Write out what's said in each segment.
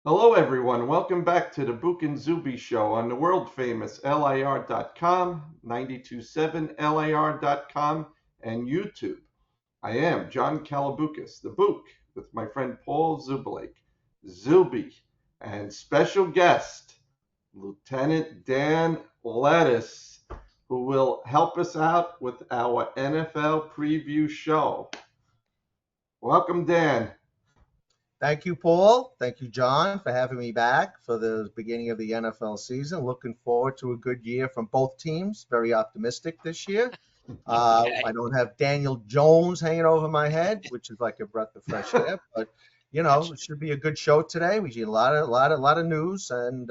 Hello, everyone. Welcome back to the Bouk and Zoobie show on the world famous LIR.com, 927LIR.com, and YouTube. I am John Kalaboukas, the Bouk, with my friend Paul Zubulake, Zuby, and special guest, Lieutenant Dan Lettuce, who will help us out with our NFL preview show. Welcome, Dan. Thank you, Paul. Thank you, John, for having me back for the beginning of the NFL season. Looking forward to a good year from both teams. Very optimistic this year. Okay. I don't have Daniel Jones hanging over my head, which is like a breath of fresh air. But it should be a good show today. We see a lot of news, and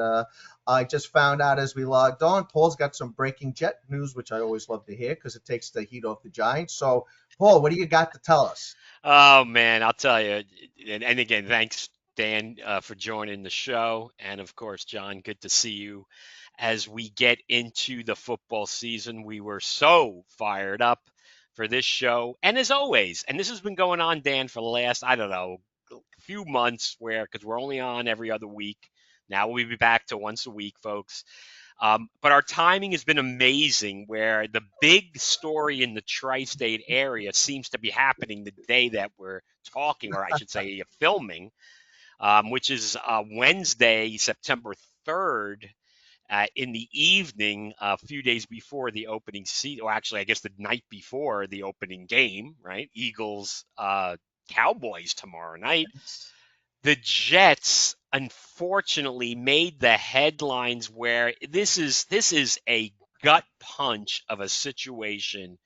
I just found out as we logged on, Paul's got some breaking jet news, which I always love to hear because it takes the heat off the Giants. So, Paul, what do you got to tell us? Oh man, I'll tell you. And again, thanks Dan for joining the show, and of course, John, good to see you. As we get into the football season, we were so fired up for this show, and as always, and this has been going on, Dan, for the last I don't know few months, where because we're only on every other week. Now we'll be back to once a week, folks. But our timing has been amazing where the big story in the tri-state area seems to be happening the day that we're talking, or I should say filming, which is Wednesday, September 3rd. In the evening, a few days before the opening season, or actually, I guess the night before the opening game, right? Eagles, Cowboys tomorrow night. The Jets unfortunately made the headlines where this is a gut punch of a situation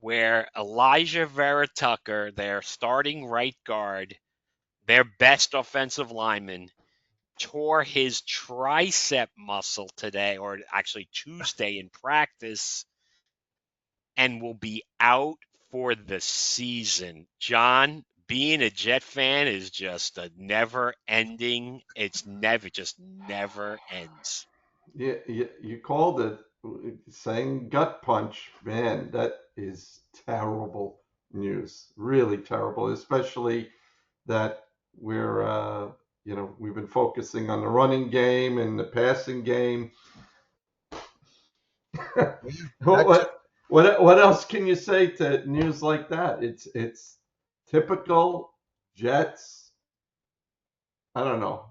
where Elijah Vera Tucker, their starting right guard, their best offensive lineman, tore his tricep muscle today, or actually Tuesday in practice, and will be out for the season. John, being a Jet fan is just a never ending. It's never just never ends. Yeah, you called it saying gut punch. Man, that is terrible news. Really terrible, especially that we've been focusing on the running game and the passing game. That's What else can you say to news like that? It's typical Jets. I don't know.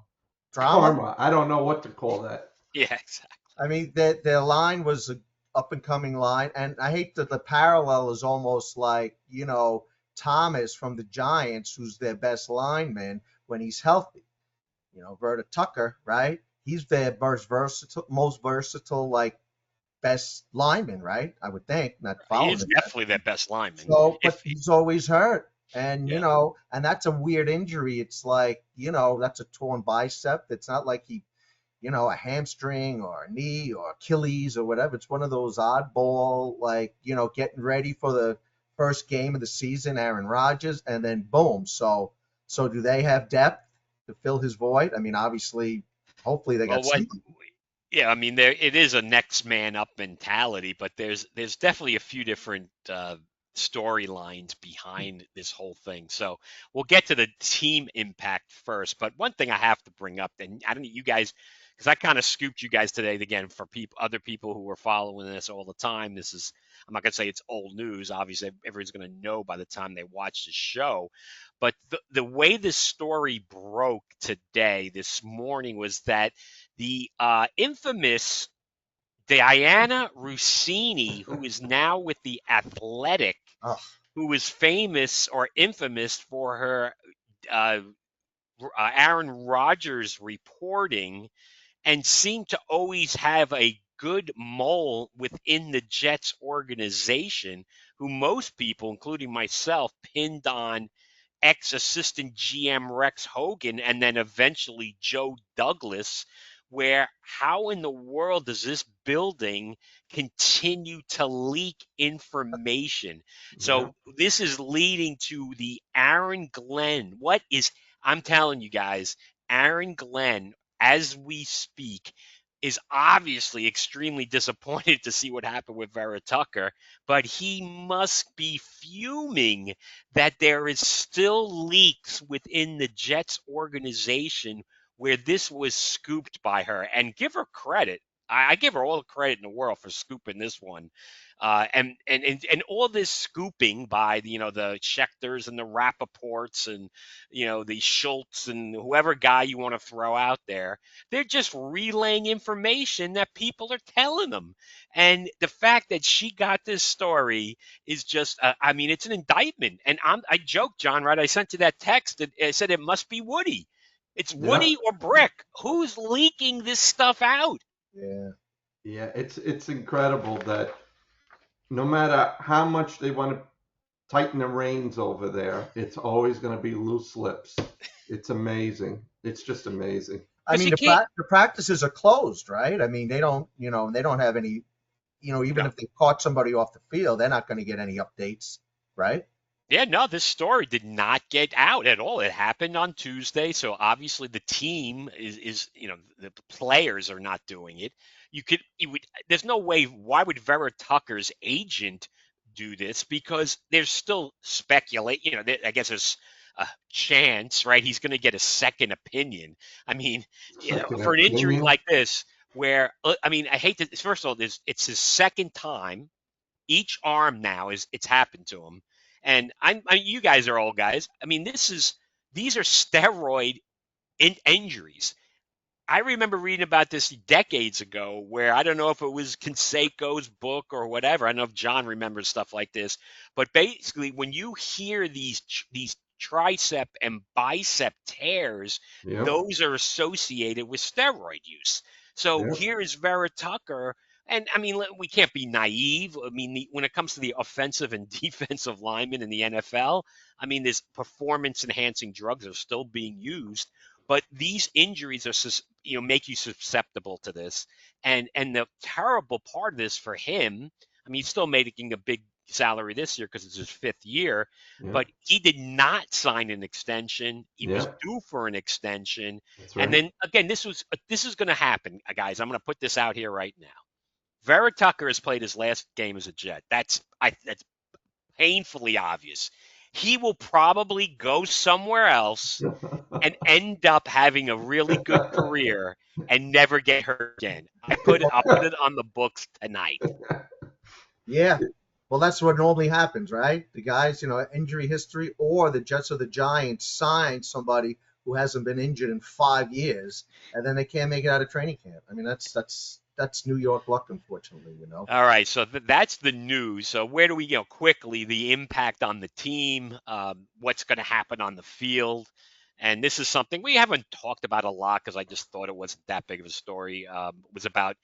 drama. Karma. I don't know what to call that. Yeah, exactly. I mean, their line was an up and coming line, and I hate that the parallel is almost like Thomas from the Giants, who's their best lineman when he's healthy. Verta Tucker, right? He's their most versatile, like best lineman, right? I would think, not He following is him. definitely their best lineman. So, but If he's always hurt. And, yeah, and that's a weird injury. It's like, that's a torn bicep. It's not like a hamstring or a knee or Achilles or whatever. It's one of those oddball, like, getting ready for the first game of the season, Aaron Rodgers, and then boom. So do they have depth to fill his void? I mean, obviously, hopefully they well, got what? somebody. Yeah, I mean, there it is a next man up mentality, but there's definitely a few different storylines behind this whole thing. So we'll get to the team impact first. But one thing I have to bring up, and I don't know you guys, because I kind of scooped you guys today again for other people who were following this all the time. This is I'm not gonna say it's old news. Obviously, everyone's gonna know by the time they watch the show. But the way this story broke today, this morning, was that the infamous Diana Rossini, who is now with the Athletic, Oh, who is famous or infamous for her uh, Aaron Rodgers reporting, and seemed to always have a good mole within the Jets organization, who most people, including myself, pinned on ex assistant GM Rex Hogan and then eventually Joe Douglas. Where how in the world does this building continue to leak information? Yeah. So this is leading to the Aaron Glenn. What is, I'm telling you guys, Aaron Glenn, as we speak, is obviously extremely disappointed to see what happened with Vera Tucker, but he must be fuming that there is still leaks within the Jets organization where this was scooped by her, and give her credit. I give her all the credit in the world for scooping this one. And all this scooping by the Schechters and the Rappaports and the Schultz and whoever guy you want to throw out there, they're just relaying information that people are telling them. And the fact that she got this story is just, I mean, it's an indictment. And I joked, John, right? I sent you that text that I said it must be Woody. It's Yeah. Woody or Brick. Who's leaking this stuff out? Yeah. Yeah, it's incredible that no matter how much they want to tighten the reins over there, it's always going to be loose lips. It's amazing. It's just amazing. I mean, the practices are closed, right? I mean, they don't have any, even if they caught somebody off the field, they're not going to get any updates, right? Yeah, no, this story did not get out at all. It happened on Tuesday, so obviously the team is the players are not doing it. There's no way. Why would Vera Tucker's agent do this? Because there's still speculate. I guess there's a chance, right? He's going to get a second opinion. I mean, for an injury like this, where I mean, I hate to. First of all, it's his second time. Each arm now it's happened to him. And you guys are old guys. I mean, these are steroid injuries. I remember reading about this decades ago, where I don't know if it was Canseco's book or whatever. I don't know if John remembers stuff like this, but basically, when you hear these tricep and bicep tears, those are associated with steroid use. So here is Vera Tucker. And I mean, we can't be naive. I mean, when it comes to the offensive and defensive linemen in the NFL, I mean, these performance-enhancing drugs are still being used, but these injuries are, make you susceptible to this. And the terrible part of this for him, I mean, he's still making a big salary this year because it's his 5th year, but he did not sign an extension. He was due for an extension. Right. And then again, this is going to happen, guys. I'm going to put this out here right now. Vera Tucker has played his last game as a Jet. That's painfully obvious. He will probably go somewhere else and end up having a really good career and never get hurt again. I'll put it on the books tonight. Yeah. Well, that's what normally happens, right? The guys, injury history, or the Jets or the Giants sign somebody who hasn't been injured in 5 years, and then they can't make it out of training camp. I mean, that's New York luck, unfortunately, All right, so that's the news. So where do we, quickly, the impact on the team, what's going to happen on the field. And this is something we haven't talked about a lot because I just thought it wasn't that big of a story. It was about,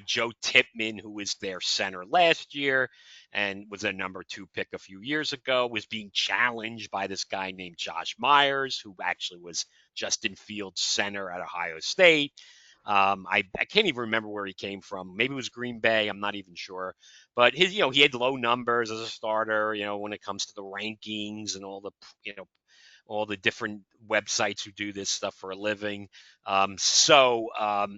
Joe Tippmann, who was their center last year and was a number 2 pick a few years ago, was being challenged by this guy named Josh Myers, who actually was Justin Fields' center at Ohio State. I can't even remember where he came from. Maybe it was Green Bay. I'm not even sure. But he had low numbers as a starter, when it comes to the rankings and all the different websites who do this stuff for a living. So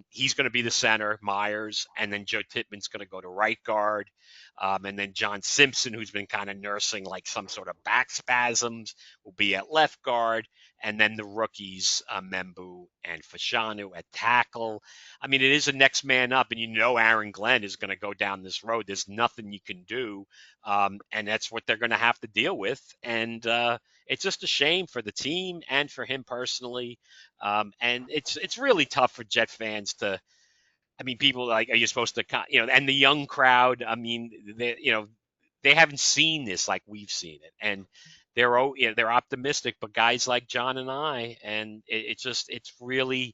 he's going to be the center, Myers, and then Joe Tippmann's going to go to right guard. And then John Simpson, who's been kind of nursing like some sort of back spasms, will be at left guard. And then the rookies, Membu and Fashanu at tackle. I mean, it is a next man up, and Aaron Glenn is going to go down this road. There's nothing you can do, and that's what they're going to have to deal with. And it's just a shame for the team and for him personally. And it's really tough for Jet fans to. I mean, people like, are you supposed to, and the young crowd. I mean, they haven't seen this like we've seen it, and they're optimistic. But guys like John and I, and it really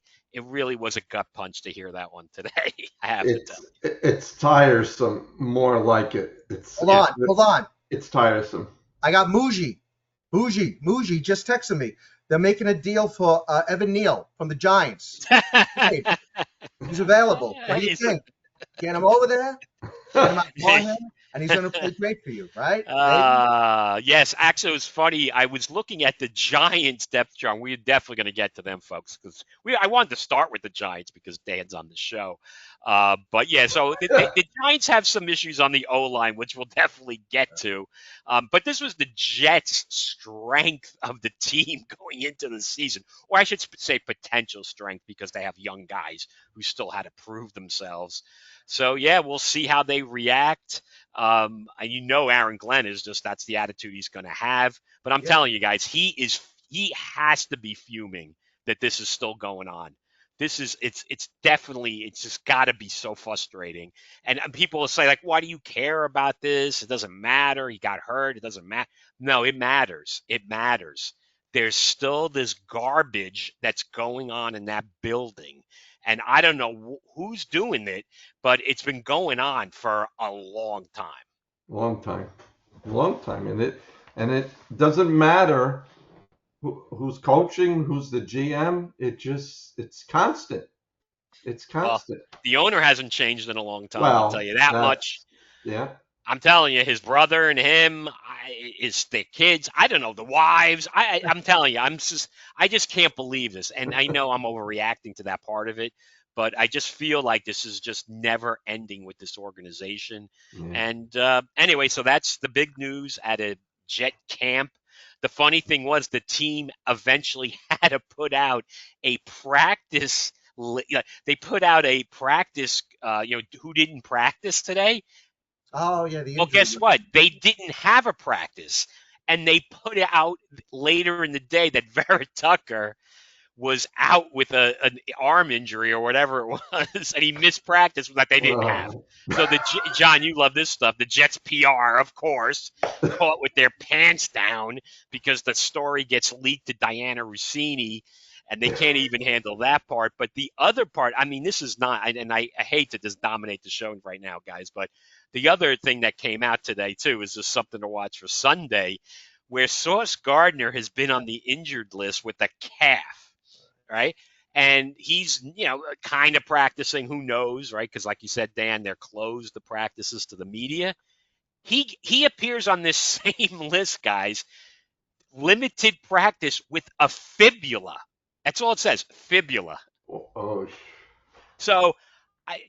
was a gut punch to hear that one today. I have to tell you, it's tiresome. More like it. Hold on. It's tiresome. I got Muji just texted me. They're making a deal for Evan Neal from the Giants. Hey, he's available. What do you think? Get him over there? Get him out and he's going to play great for you, right? Maybe. Yes, actually, it was funny. I was looking at the Giants depth chart. We're definitely going to get to them, folks, because I wanted to start with the Giants because Dan's on the show. But yeah, so the Giants have some issues on the O line, which we'll definitely get to. But this was the Jets' strength of the team going into the season, or I should say potential strength, because they have young guys who still had to prove themselves. So yeah, we'll see how they react. And Aaron Glenn is that's the attitude he's going to have. But I'm telling you guys, he has to be fuming that this is still going on. It's definitely, it's just got to be so frustrating. And people will say, like, why do you care about this? It doesn't matter. He got hurt. It doesn't matter. No, it matters. It matters. There's still this garbage that's going on in that building. And I don't know who's doing it, but it's been going on for a long time. Long time. And it doesn't matter who's coaching, who's the GM. It's constant. It's constant. Well, the owner hasn't changed in a long time. Well, I'll tell you that much. Yeah. I'm telling you, his brother and him, their kids. I don't know, the wives. I'm telling you, I just can't believe this. And I know I'm overreacting to that part of it, but I just feel like this is just never ending with this organization. Yeah. And anyway, so that's the big news at a Jet camp. The funny thing was the team eventually had to put out a practice. They put out a practice, who didn't practice today? Oh, yeah. Well, guess what? They didn't have a practice. And they put it out later in the day that Vera Tucker was out with an arm injury or whatever it was, and he missed practice that they didn't have. So John, you love this stuff. The Jets PR, of course, caught with their pants down because the story gets leaked to Diana Rossini, and they can't even handle that part. But the other part, I mean, this is not, and I hate to just dominate the show right now, guys, but the other thing that came out today, too, is just something to watch for Sunday, where Sauce Gardner has been on the injured list with a calf, right? And he's, kind of practicing, who knows, right? Because like you said, Dan, they're closed, the practices to the media. He appears on this same list, guys, limited practice with a fibula. That's all it says, fibula. Oh. So,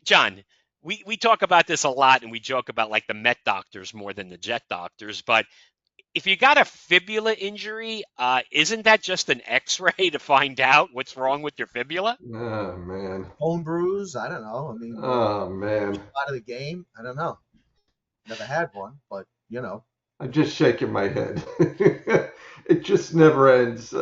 John, we talk about this a lot, and we joke about like the Met doctors more than the Jet doctors. But if you got a fibula injury, isn't that just an X-ray to find out what's wrong with your fibula? Oh, man. Bone bruise? I don't know. I mean, oh, man. Out of the game? I don't know. Never had one, but I'm just shaking my head. It just never ends.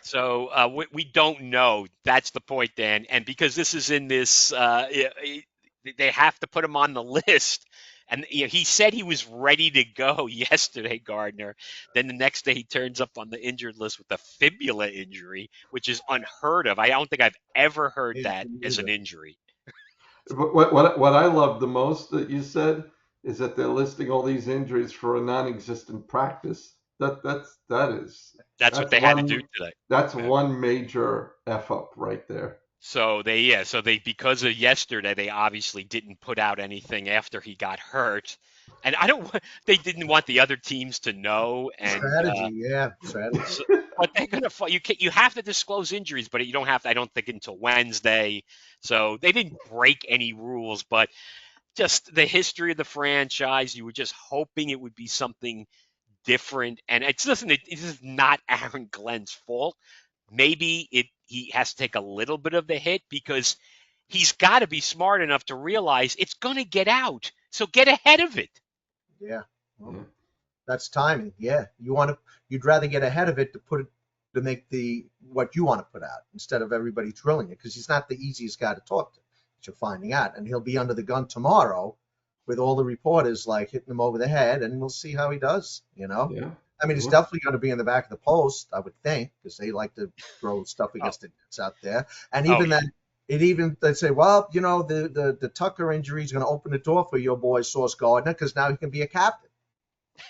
So we don't know. That's the point, Dan. And because this is in this, they have to put him on the list. And he said he was ready to go yesterday, Gardner. Then the next day he turns up on the injured list with a fibula injury, which is unheard of. I don't think I've ever heard that as an injury. What I love the most that you said is that they're listing all these injuries for a non-existent practice. That's what they had to do today. That's one major F up right there. So they because of yesterday, they obviously didn't put out anything after he got hurt, and they didn't want the other teams to know. And strategy. So, but they're gonna you have to disclose injuries, but you don't have to. I don't think until Wednesday. So they didn't break any rules, but just the history of the franchise, you were just hoping it would be something different. And this is not Aaron Glenn's fault. Maybe he has to take a little bit of the hit because he's got to be smart enough to realize it's going to get out. So get ahead of it. Yeah. Well, that's timing. Yeah. You'd rather get ahead of it to make what you want to put out instead of everybody drilling it, because he's not the easiest guy to talk to, which you're finding out. And he'll be under the gun tomorrow with all the reporters like hitting him over the head, and we'll see how he does, Yeah. I mean, it's definitely going to be in the back of the post, I would think, because they like to throw stuff against the Nets out there. And even they say, well, the Tucker injury is going to open the door for your boy Sauce Gardner because now he can be a captain.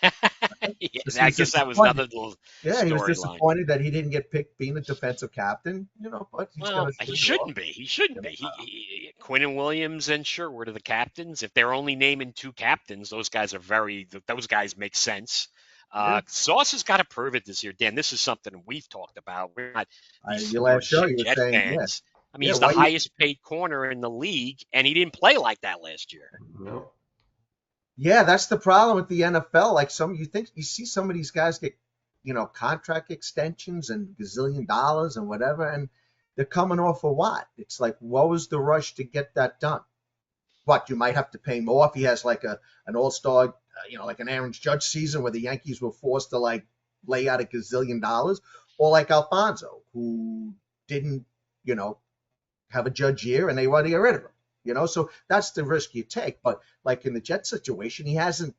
I guess that was another little he was disappointed that he didn't get picked being a defensive captain, but he shouldn't be. He shouldn't be. Quinn and Williams and Sherwood are the captains. If they're only naming 2 captains, those guys make sense. Yeah. Sauce has got to prove it this year, Dan. This is something we've talked about. We're not these Your last show, you were Jet saying, fans. I mean, yeah, he's the why highest paid corner in the league, and he didn't play like that last year. No. Yeah, that's the problem with the NFL. Like you see some of these guys get, contract extensions and gazillion dollars and whatever, and they're coming off for what? It's like, what was the rush to get that done? What, you might have to pay more if he has like an all-star, like an Aaron Judge season where the Yankees were forced to like lay out a gazillion dollars, or like Alfonso, who didn't, have a Judge year and they want to get rid of him. So that's the risk you take. But like in the Jet situation, he hasn't,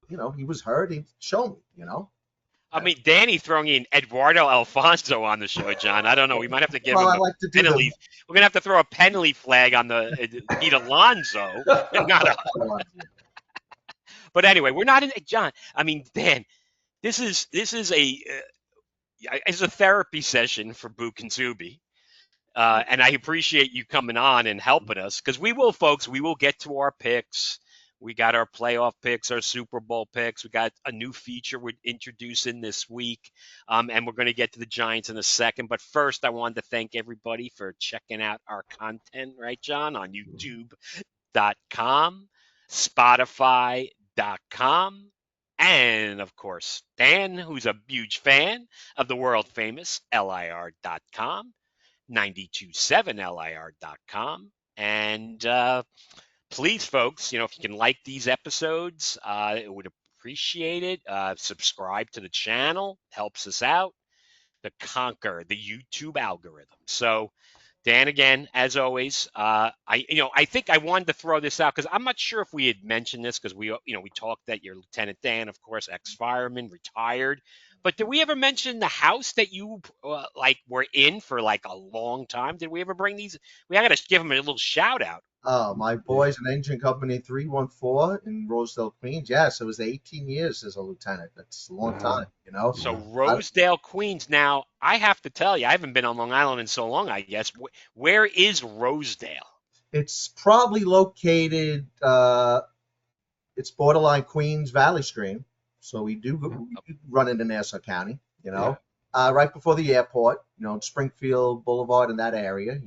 he was hurt. He showed me, I mean, Danny throwing in Eduardo Alfonso on the show, John. I don't know. We might have to give him a penalty. We're going to have to throw a penalty flag on the Pete Alonso. But anyway, we're not in John. I mean, Dan, this is a therapy session for Bouk and Zoobie. And I appreciate you coming on and helping us because we will get to our picks. We got our playoff picks, our Super Bowl picks. We got a new feature we're introducing this week. And we're going to get to the Giants in a second. But first, I wanted to thank everybody for checking out our content, right, John, on YouTube.com, Spotify.com, and, of course, Dan, who's a huge fan of the world famous LIR.com, 927LIR.com. And please, folks, if you can like these episodes, it would appreciate it. Subscribe to the channel, helps us out to conquer the YouTube algorithm. So, Dan, again, as always, I think I wanted to throw this out because I'm not sure if we had mentioned this because we talked that you're Lieutenant Dan, of course, ex-fireman, retired. But did we ever mention the house that you were in for like a long time? Did we ever bring these? I got to give them a little shout out. My boys and Engine Company 314 in Rosedale, Queens. Yes, it was 18 years as a lieutenant. That's a long time, So Rosedale, Queens. Now, I have to tell you, I haven't been on Long Island in so long, I guess. Where is Rosedale? It's probably located, it's borderline Queens Valley Stream. So we do run into Nassau County, right before the airport, Springfield Boulevard in that area,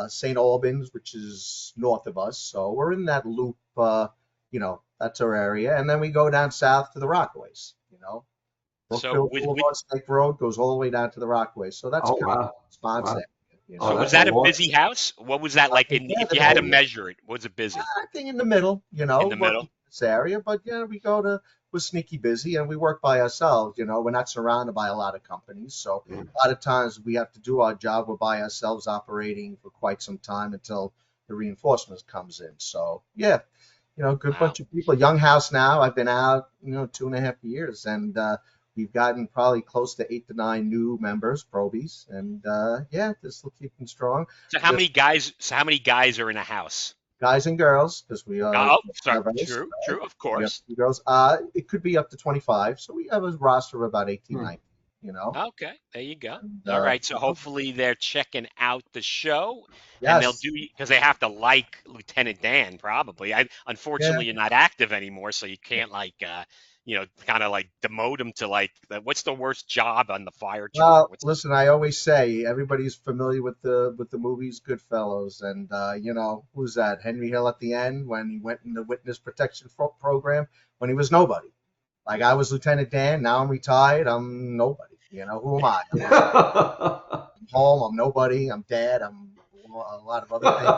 St. Albans, which is north of us. So we're in that loop, that's our area. And then we go down south to the Rockaways, Brookfield Boulevard, Snake Road goes all the way down to the Rockaways. So that's spots there. So was that a busy house? What was that like? If you had to measure it, was it busy? I think in the middle, In the middle? This area, but we we're sneaky busy and we work by ourselves, we're not surrounded by a lot of companies. So a lot of times we have to do our job. We're by ourselves operating for quite some time until the reinforcements comes in. So good bunch of people, young house now. I've been out, 2.5 years and, we've gotten probably close to 8 to 9 new members, probies, and this will keep them strong. So how many guys are in a house? Guys and girls, because we are. Oh, sorry. True, of course. Girls. It could be up to 25, so we have a roster of about 18, 19. Okay, there you go. All right, so hopefully they're checking out the show, yes. And they'll do because they have to like Lieutenant Dan probably. Unfortunately, You're not active anymore, so you can't kind of like demote him to what's the worst job on the fire chief? Well, listen, I always say everybody's familiar with the movies Goodfellas, and who's that? Henry Hill at the end when he went in the witness protection program when he was nobody. Like I was Lieutenant Dan, now I'm retired, I'm nobody. Who am I? I'm home, I'm nobody, I'm dead, I'm a lot of other things.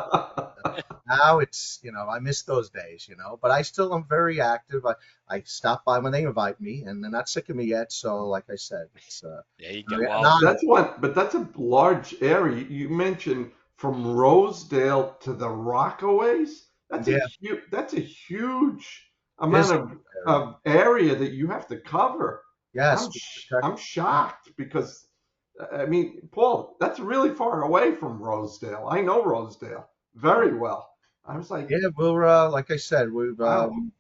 Now it's, I miss those days, but I still am very active. I stop by when they invite me, and they're not sick of me yet. So, like I said, it's there you go. Well, that's a large area. You mentioned from Rosedale to the Rockaways. That's a huge amount of area that you have to cover. Yes, I'm shocked because. I mean, Paul, that's really far away from Rosedale. I know Rosedale very well. I was like, we're like I said, we've done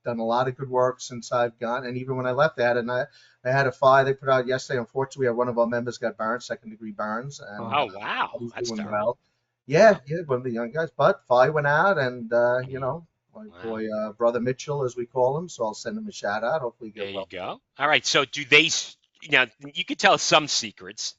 a lot of good work since I've gone, and even when I left, I had a fire they put out yesterday. Unfortunately, one of our members got burned, 2nd-degree burns. And, oh wow, he's that's doing terrible. Yeah, yeah, one of the young guys. But Fi went out, and my Wow. boy, brother Mitchell, as we call him. So I'll send him a shout out. Hopefully, he There get you well. go. All right. So do they? Now you could tell us some secrets.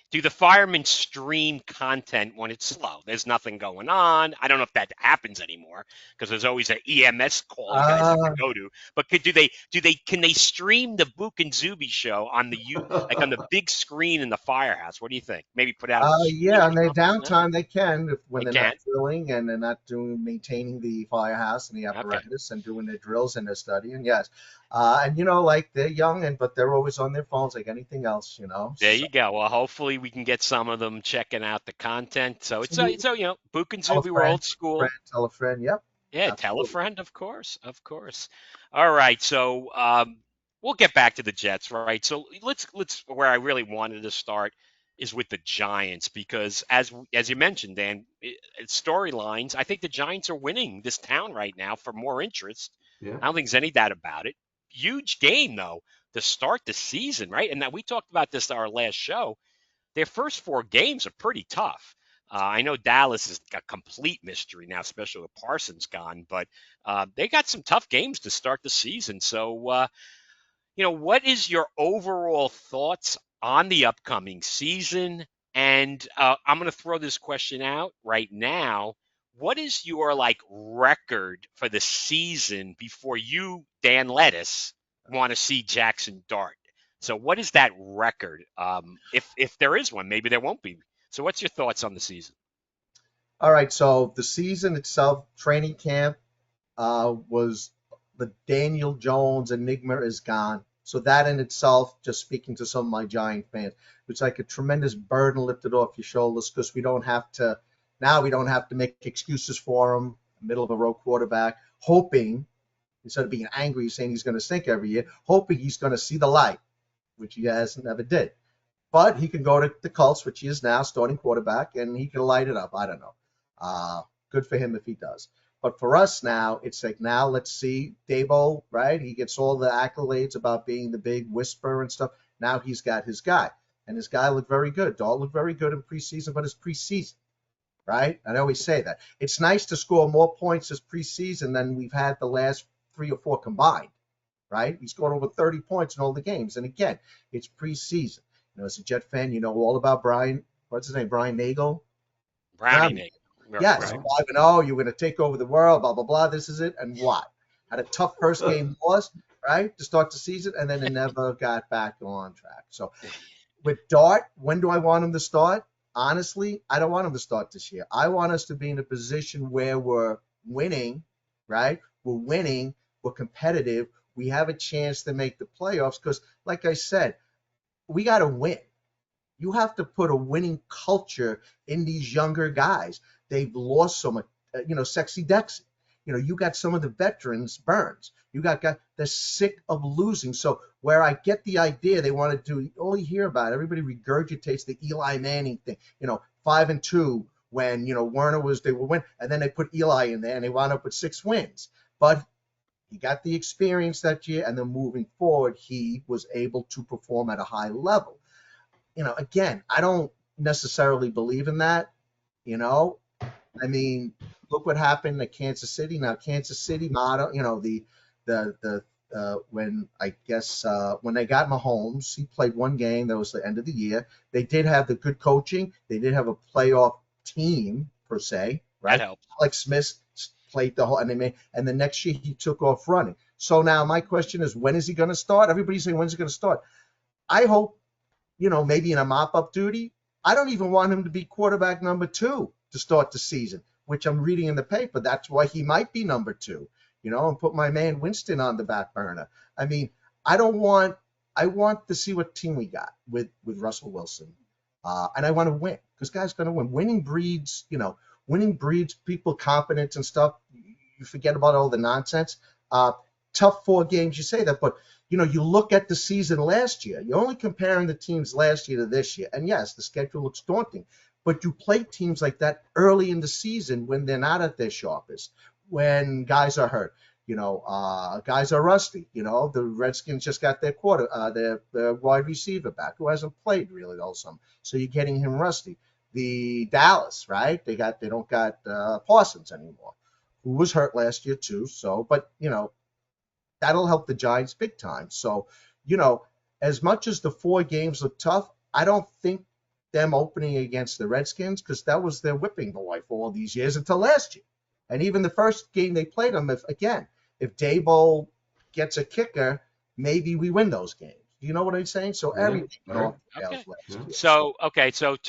Do the firemen stream content when it's slow? There's nothing going on. I don't know if that happens anymore because there's always an EMS call you guys have to Uh, go to. But can they stream the Bouk and Zoobie show on the like on the big screen in the firehouse? What do you think? Maybe put out a stream yeah, or on their something? No? downtime they can when They they're not can. drilling and they're not doing maintaining the firehouse and the Okay. apparatus and doing their drills and their studying. Yes, and like they're young but they're always on their phones like anything else. There So you go. Well, hopefully we can get some of them checking out the content. So absolutely, Bouk and tell a Zoobie were friend, old school. tell a friend. Yep, Yeah, tell a absolutely. friend, of course, of course. All right, so we'll get back to the Jets, right? So let's where I really wanted to start is with the Giants because as you mentioned, Dan, storylines. I think the Giants are winning this town right now for more interest. Yeah, I don't think there's any doubt about it. Huge game though to start the season, right? And that we talked about this our last show. Their first four games are pretty tough. I know Dallas is a complete mystery now, especially with Parsons gone, but they got some tough games to start the season. So, what is your overall thoughts on the upcoming season? And I'm going to throw this question out right now. What is your record for the season before you, Dan Lettuce, want to see Jackson Dart? So what is that record? If there is one, maybe there won't be. So what's your thoughts on the season? All right, so the season itself, training camp, was the Daniel Jones enigma is gone. So that in itself, just speaking to some of my Giant fans, it's like a tremendous burden lifted off your shoulders because we don't have to make excuses for him, middle of a row quarterback, hoping instead of being angry saying he's going to stink every year, hoping he's going to see the light, which he has never did. But he can go to the Colts, which he is now starting quarterback, and he can light it up. I don't know. Good for him if he does. But for us now, it's like now let's see Dabo, right? He gets all the accolades about being the big whisperer and stuff. Now he's got his guy, and his guy looked very good. Dart looked very good in preseason, but it's preseason, right? I always say that it's nice to score more points this preseason than we've had the last 3 or 4 combined, right? He scored over 30 points in all the games, and again, it's preseason. As a Jet fan, you know all about Brian. What's his name? Brian Nagel. Brownie Brownie. Nate. Right, Yes, right. 5-0. You're going to take over the world. Blah blah blah. This is it. And what? Had a tough first game loss, right, to start the season, and then it never got back on track. So with Dart, when do I want him to start? Honestly, I don't want him to start this year. I want us to be in a position where we're winning, right? We're winning. We're competitive. We have a chance to make the playoffs because, like I said, we got to win. You have to put a winning culture in these younger guys. They've lost so much, Sexy Dexy. You got some of the veterans, Burns. You got guys, they're sick of losing. So where I get the idea they want to do, all you hear about, everybody regurgitates the Eli Manning thing, 5-2 when, Werner they were win, and then they put Eli in there and they wound up with 6 wins. But he got the experience that year, and then moving forward, he was able to perform at a high level. Again, I don't necessarily believe in that. You know, I mean, look what happened at Kansas City. Now, Kansas City model, when I guess when they got Mahomes, he played one game. That was the end of the year. They did have the good coaching. They did have a playoff team per se, That right? helps. Alex Smith played the whole, and the next year he took off running. So now my question is, when is he going to start? Everybody's saying, when's he going to start? I hope maybe in a mop-up duty. I don't even want him to be quarterback number 2 to start the season, which I'm reading in the paper. That's why he might be number 2, and put my man Winston on the back burner. I mean, I want to see what team we got with Russell Wilson. And I want to win because guys going to win. Winning breeds people confidence and stuff. You forget about all the nonsense. Tough 4 games, you say that, but you look at the season last year. You're only comparing the teams last year to this year. And yes, the schedule looks daunting, but you play teams like that early in the season when they're not at their sharpest, when guys are hurt. Guys are rusty. The Redskins just got their wide receiver back who hasn't played really all summer. So you're getting him rusty. the Dallas, right? They don't got Parsons anymore, who was hurt last year too. So, but that'll help the Giants big time. So, as much as the 4 games look tough, I don't think them opening against the Redskins, because that was their whipping boy for all these years until last year. And even the first game they played them, if Daboll gets a kicker, maybe we win those games. You know what I'm saying? So everything went off the rails last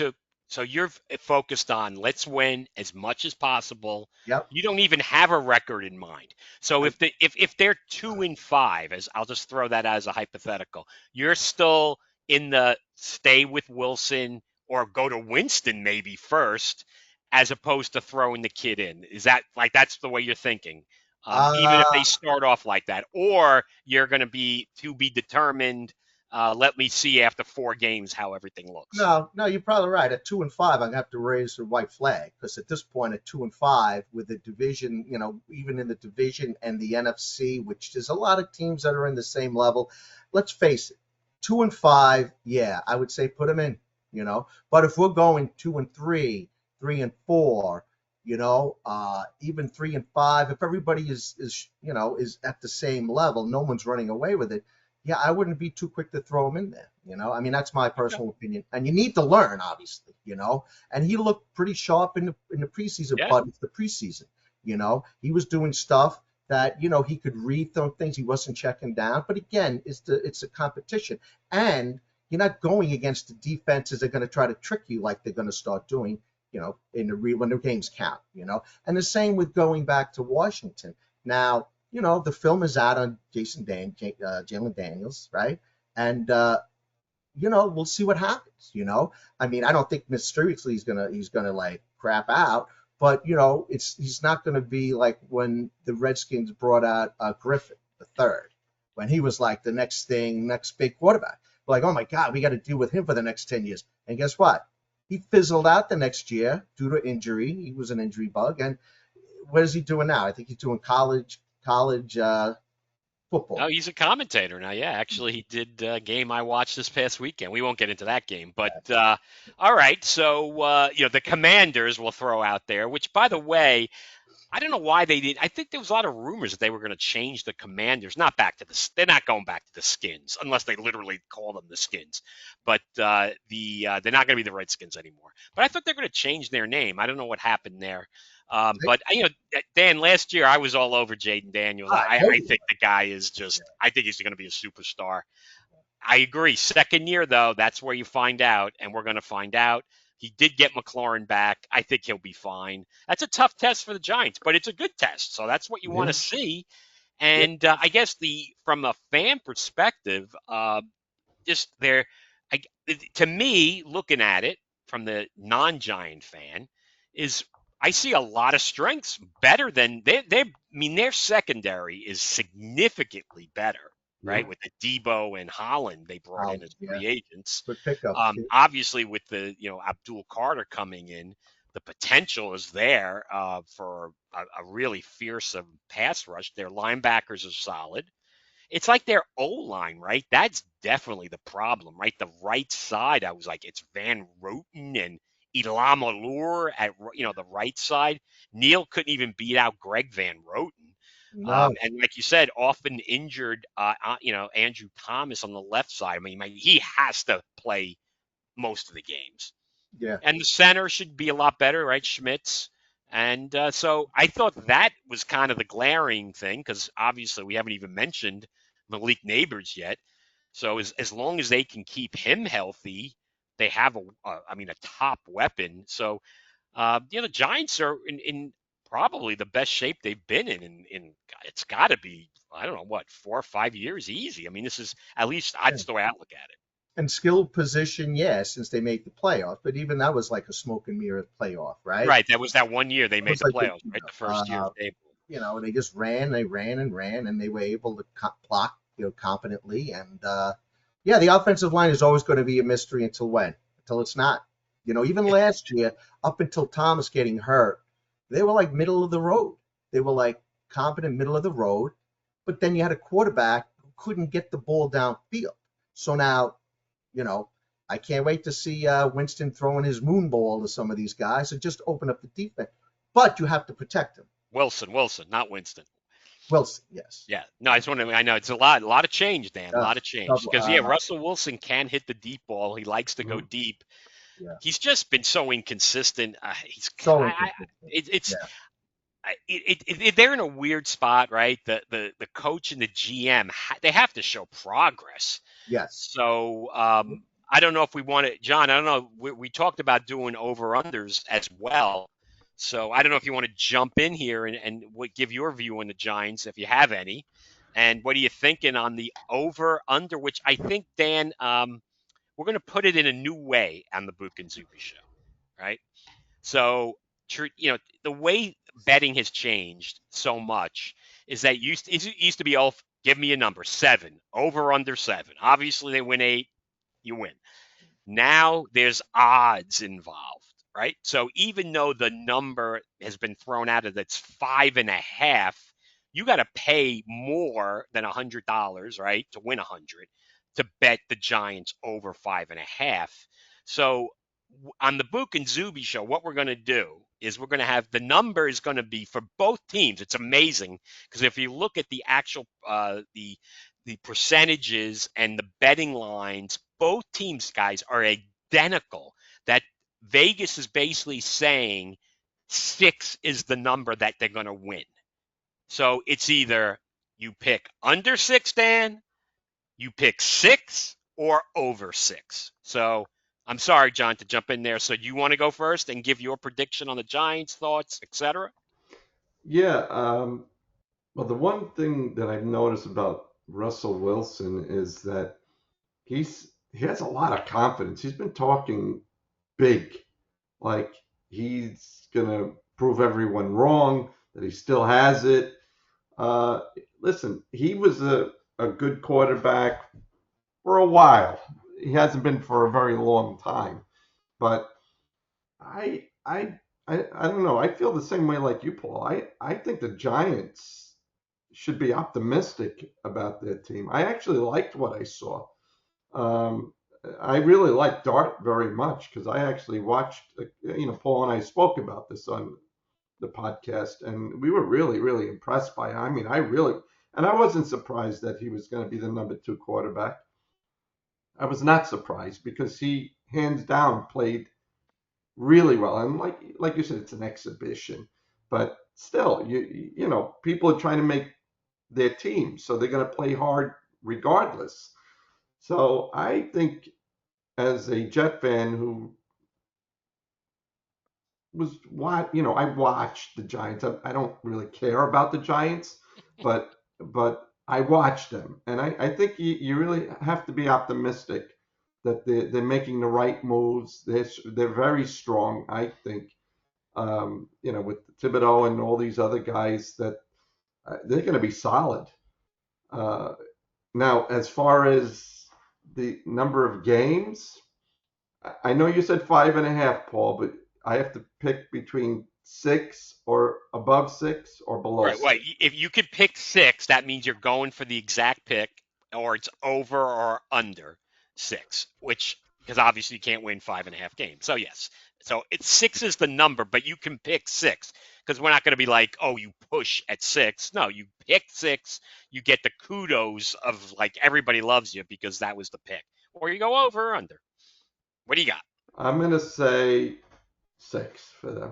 year. So you're focused on let's win as much as possible. Yep. You don't even have a record in mind. So if they're 2-5, as I'll just throw that as a hypothetical, you're still in the stay with Wilson or go to Winston maybe first, as opposed to throwing the kid in. Is that that's the way you're thinking? Even if they start off like that, or you're going to be determined. Let me see after 4 games how everything looks. No, you're probably right. At 2-5, I'm gonna have to raise the white flag, because at this point, at 2-5, with the division, even in the division and the NFC, which there's a lot of teams that are in the same level. Let's face it, 2-5, yeah, I would say put them in. But if we're going 2-3, 3-4, even 3-5, if everybody is at the same level, no one's running away with it. Yeah, I wouldn't be too quick to throw him in there. I mean, that's my personal opinion. And you need to learn, obviously. And he looked pretty sharp in the preseason, but it's the preseason. He was doing stuff that he could read some things. He wasn't checking down. But again, it's a competition, and you're not going against the defenses that are going to try to trick you like they're going to start doing. When the games count. And the same with going back to Washington. Now, the film is out on Jalen Daniels, right? And we'll see what happens. I mean, I don't think mysteriously he's gonna like crap out, but he's not gonna be like when the Redskins brought out Griffin the third, when he was like the next big quarterback. Like, oh my God, we got to deal with him for the next 10 years. And guess what? He fizzled out the next year due to injury. He was an injury bug. And what is he doing now? I think he's doing college football. Oh, he's a commentator now. Yeah, actually, he did a game I watched this past weekend. We won't get into that game, but all right. So the Commanders will throw out there, which, by the way, I don't know why they did. I think there was a lot of rumors that they were going to change the Commanders, not back to they're not going back to the Skins unless they literally call them the Skins. But they're not going to be the Redskins anymore. But I thought they're going to change their name. I don't know what happened there. But Dan, last year I was all over Jaden Daniels. I think the guy is just. I think he's going to be a superstar. I agree. Second year though, that's where you find out, and we're going to find out. He did get McLaurin back. I think he'll be fine. That's a tough test for the Giants, but it's a good test. So that's what you want to see. And I guess from a fan perspective, to me, looking at it from the non-Giant fan, is I see a lot of strengths better than their secondary is significantly better. Right, with the Debo and Holland they brought in as free agents. Good pickup. Obviously, with the Abdul Carter coming in, the potential is there for a really fearsome pass rush. Their linebackers are solid. It's like their O-line, right? That's definitely the problem, right? The right side, I was like, it's Van Roten and Elam Allure at the right side. Neil couldn't even beat out Greg Van Roten. No. And like you said, often injured, Andrew Thomas on the left side. I mean, he has to play most of the games. Yeah. And the center should be a lot better, right? Schmitz. And so I thought that was kind of the glaring thing, because obviously we haven't even mentioned Malik Neighbors yet. So as long as they can keep him healthy, they have a top weapon. So the Giants are in probably the best shape they've been in it's got to be, I don't know, what, 4 or 5 years easy. I mean, this is at least that's the way I look at it. And skill position, since they made the playoffs, but even that was like a smoke and mirror playoff, right? Right. That was that 1 year they made the playoffs, right? The first year. They just ran, and they were able to block, competently. And the offensive line is always going to be a mystery until it's not. Even last year, up until Thomas getting hurt, they were like middle of the road. They were like competent middle of the road, but then you had a quarterback who couldn't get the ball downfield. So now, I can't wait to see Winston throwing his moon ball to some of these guys and just open up the defense. But you have to protect him. Wilson, not Winston. Wilson, yes. Yeah, no, I just want to. I know it's a lot of change, Dan. A lot of change Double, because yeah, Russell Wilson can hit the deep ball. He likes to go Mhm. deep. yeah. He's just been so inconsistent. So inconsistent. It's Yeah. they're in a weird spot, right? The coach and the GM they have to show progress. Yes. So I don't know if we want to, John. I don't know. We talked about doing over unders as well. So I don't know if you want to jump in here and give your view on the Giants if you have any, and what are you thinking on the over under? Which I think Dan, we're going to put it in a new way on the Bouk and Zoobie show, right? So, the way betting has changed so much is that it used to be, oh, give me a number, 7, over under 7. Obviously, they win 8, you win. Now there's odds involved, right? So even though the number has been thrown out of that's 5.5, you got to pay more than $100, right, to win 100 to bet the Giants over 5.5. So on the Book and Zuby show, what we're going to do is we're going to have the number is going to be for both teams. It's amazing because if you look at the actual the percentages and the betting lines, both teams, guys, are identical. That Vegas is basically saying 6 is the number that they're going to win. So it's either you pick under 6, Dan, you pick 6, or over 6. So I'm sorry, John, to jump in there. So you want to go first and give your prediction on the Giants, thoughts, etc.? Yeah. Well, the one thing that I've noticed about Russell Wilson is that he has a lot of confidence. He's been talking big, like he's gonna prove everyone wrong, that he still has it. Uh, Listen, he was a good quarterback for a while. He hasn't been for a very long time, but I I I don't know. I feel the same way like you, Paul. I think the Giants should be optimistic about their team. I actually liked what I saw. Um, I really like Dart very much because I actually watched, Paul and I spoke about this on the podcast, and we were really, really impressed by him. I mean, and I wasn't surprised that he was going to be the number 2 quarterback. I was not surprised because he hands down played really well. And like you said, it's an exhibition, but still, people are trying to make their team, so they're going to play hard regardless. So I think as a Jet fan who I watched the Giants. I don't really care about the Giants, but I watched them, and I think you really have to be optimistic that they're making the right moves. They're very strong, I think. With Thibodeau and all these other guys, that they're going to be solid. Uh, Now, as far as the number of games, I know you said 5.5, Paul, but I have to pick between 6 or above 6 or below Right, 6. right. If you could pick 6, that means you're going for the exact pick, or it's over or under 6, which because obviously you can't win 5.5 games. So yes, so it's 6 is the number, but you can pick 6 because we're not going to be like, oh, you push at 6. No, you pick 6, you get the kudos of like everybody loves you because that was the pick, or you go over or under. What do you got? I'm going to say 6 for them.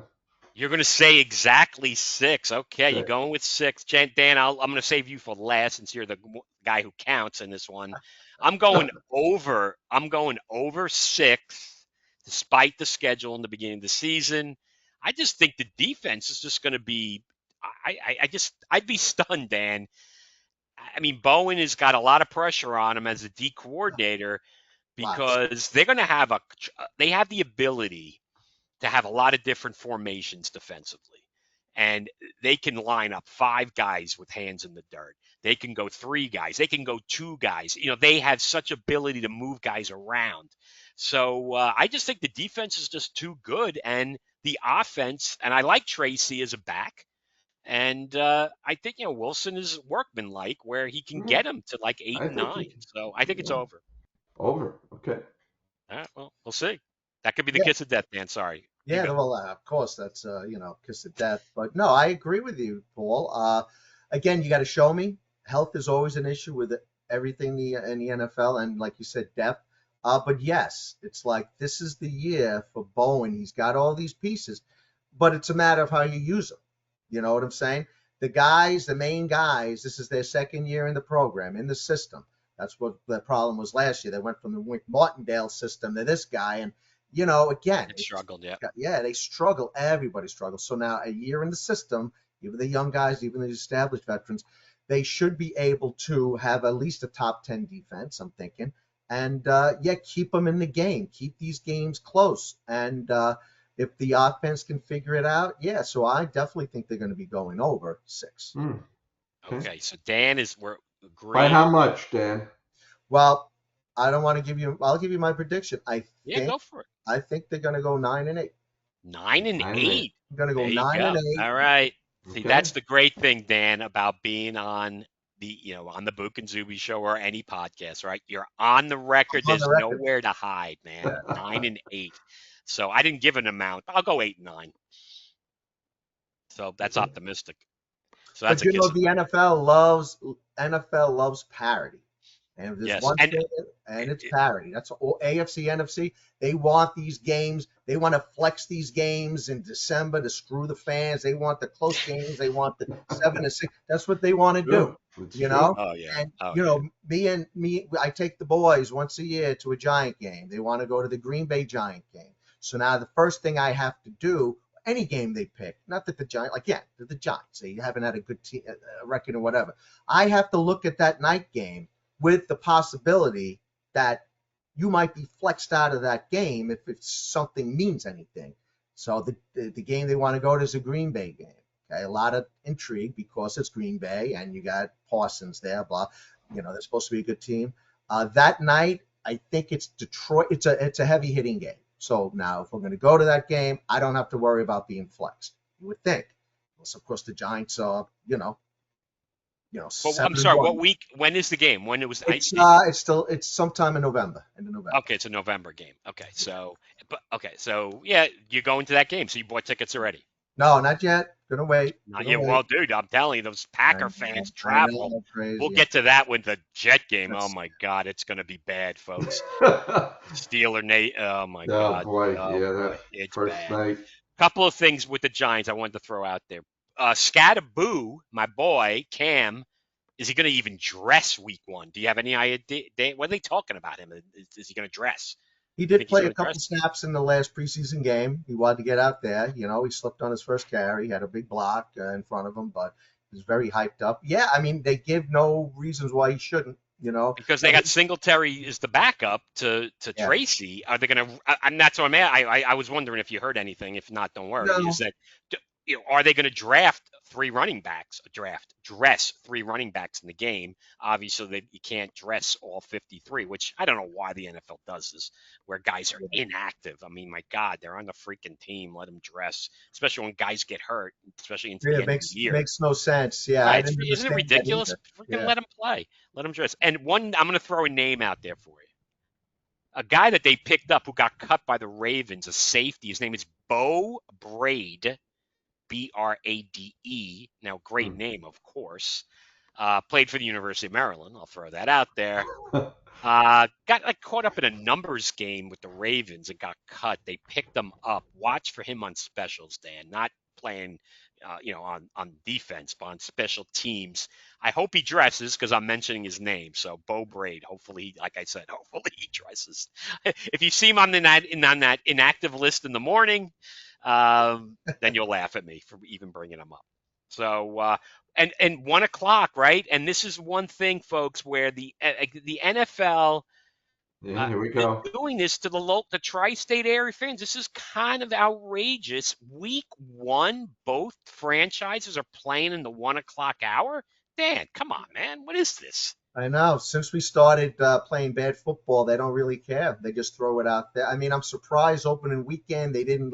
You're going to say exactly 6. Okay, you're 6. going with 6. Dan, I'm going to save you for last since you're the guy who counts in this one. I'm going over. I'm going over 6, despite the schedule in the beginning of the season. I just think the defense is just going to be. I'd be stunned, Dan. I mean, Bowen has got a lot of pressure on him as a D coordinator Lots. because they're going to have they have the ability to have a lot of different formations defensively. And they can line up 5 guys with hands in the dirt. They can go 3 guys. They can go 2 guys. They have such ability to move guys around. So I just think the defense is just too good. And the offense, and I like Tracy as a back. And I think, Wilson is workmanlike where he can Hmm, get him to like 8 I and think 9. So I think it's yeah, over. over. Okay. All right, well, we'll see. That could be the Yeah, kiss of death, Dan. Sorry. You yeah. go. Well, of course, that's kiss of death. But no, I agree with you, Paul. Again, you got to show me. Health is always an issue with everything in the NFL, and like you said, depth. But yes, it's like this is the year for Bowen. He's got all these pieces, but it's a matter of how you use them. You know what I'm saying? The guys, the main guys, this is their second year in the program, in the system. That's what the problem was last year. They went from the Wink Martindale system to this guy, and again, It struggled, yeah. yeah, they struggle. Everybody struggles. So now a year in the system, even the young guys, even the established veterans, they should be able to have at least a top 10 defense, I'm thinking. And keep them in the game. Keep these games close. And if the offense can figure it out, yeah. So I definitely think they're going to be going over 6. Okay, so Dan we're By agreeing. how much, Dan? Well, I don't want to give you. I'll give you my prediction. Yeah, go for it. I think they're going to go 9-8. 9-8. I'm going to go There you 9 go. and 8. All right. See, Okay. that's the great thing, Dan, about being on on the Bouk and Zoobie show or any podcast, right? You're on the record. I'm on There's the record. nowhere to hide, man. 9-8. So I didn't give an amount. I'll go 8-9. So that's optimistic. So that's But a kiss. the NFL loves parity. And if there's Yes, one and thing, and it's parity. That's all AFC, NFC. They want these games. They want to flex these games in December to screw the fans. They want the close games. They want the 7-6. That's what they want to do. It's You true. know, oh yeah, and oh me, I take the boys once a year to a Giant game. They want to go to the Green Bay Giant game. So now the first thing I have to do, any game they pick, not that the Giants, the Giants, they haven't had a good record or whatever. I have to look at that night game with the possibility that you might be flexed out of that game if something means anything. So the game they want to go to is a Green Bay game. Okay, a lot of intrigue because it's Green Bay and you got Parsons there. Blah, they're supposed to be a good team. That night, I think it's Detroit. It's a heavy hitting game. So now, if we're going to go to that game, I don't have to worry about being flexed. You would think, unless of course the Giants are, But I'm sorry. 7-1. What week? When is the game? When it was? It's sometime in November. End of November. Okay, it's a November game. Okay, so yeah, you're going to that game. So you bought tickets already? No, not yet. Gonna wait. Not Gonna yet. wait. Well, dude, I'm telling you, those Packer fans travel. Crazy. We'll get to that with the Jet game. That's- Oh my God, it's going to be bad, folks. Steeler Nate. Oh my Oh God. boy, Oh, yeah, boy. that It's first bad. night. Couple of things with the Giants I wanted to throw out there. Scatterboo, my boy Cam, is he going to even dress week 1? Do you have any idea? What are they talking about him? Is he going to dress? He Think did he's play a gonna couple dress? snaps in the last preseason game. He wanted to get out there. He slipped on his first carry. He had a big block in front of him, but he was very hyped up. Yeah, I mean, they give no reasons why he shouldn't. Because they got Singletary as the backup to Yeah. Tracy. Are they going to? And that's what I'm at. I was wondering if you heard anything. If not, don't worry. No. Is that are they going to dress 3 running backs in the game? Obviously, you can't dress all 53, which I don't know why the NFL does this, where guys are inactive. I mean, my God, they're on the freaking team. Let them dress, especially when guys get hurt, especially into the end of the year. Makes no sense. Yeah, Right. I didn't Isn't it understand that ridiculous? either. Freaking Yeah. let them play. Let them dress. And I'm going to throw a name out there for you. A guy that they picked up who got cut by the Ravens, a safety. His name is Bo Brade. Brade. Now, great name, of course. Played for the University of Maryland. I'll throw that out there. Got caught up in a numbers game with the Ravens and got cut. They picked him up. Watch for him on specials, Dan. Not playing, on defense, but on special teams. I hope he dresses because I'm mentioning his name. So Bo Brade. Hopefully, like I said, hopefully he dresses. If you see him on that inactive list in the morning, then you'll laugh at me for even bringing him up. So and 1 o'clock, right? And this is one thing, folks, where the NFL Yeah, here we go. doing this to the tri-state area fans. This is kind of outrageous. Week 1, both franchises are playing in the 1 o'clock hour. Dan, come on, man. What is this? I know. Since we started playing bad football, they don't really care. They just throw it out there. I mean, I'm surprised opening weekend they didn't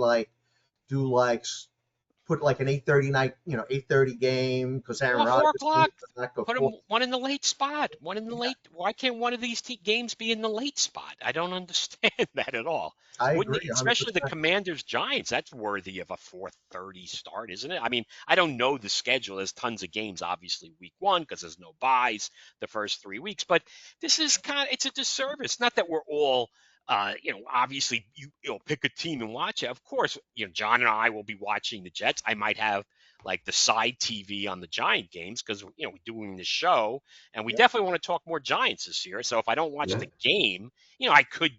put put like an 8:30 night, 8:30 game because Aaron Well, 4 Rodgers came o'clock. back or Put four. them one in the late spot. One in the late. Why can't one of these games be in the late spot? I don't understand that at all. I Wouldn't agree it, especially the 100%. Commanders Giants? That's worthy of a 4:30 start, isn't it? I mean, I don't know the schedule. There's tons of games, obviously, week one because there's no buys the first 3 weeks. But this is it's a disservice. Not that we're all. Obviously, you'll pick a team and watch it. Of course, John and I will be watching the Jets. I might have like the side TV on the Giant games because we're doing the show and we Yeah, definitely want to talk more Giants this year. So if I don't watch Yeah. the game, I could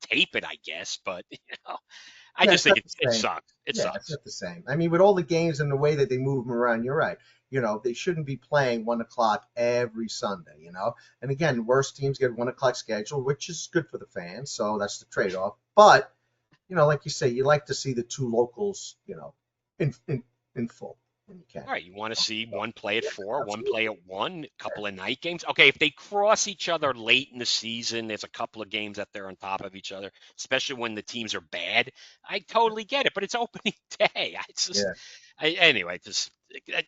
tape it, I guess, but I yeah, just it's think not the it same. sucks. It Yeah, it's sucks. not the same. I mean, with all the games and the way that they move them around, you're right. They shouldn't be playing 1 o'clock every Sunday. And again, worst teams get 1 o'clock schedule, which is good for the fans. So that's the trade-off. But like you say, you like to see the two locals, in full when you can. All right, you want to see So, one play at yeah, 4, one absolutely. play at 1, a couple of night games. Okay, if they cross each other late in the season, there's a couple of games that they're on top of each other, especially when the teams are bad. I totally get it, but it's opening day. It's just, Yeah, anyway, just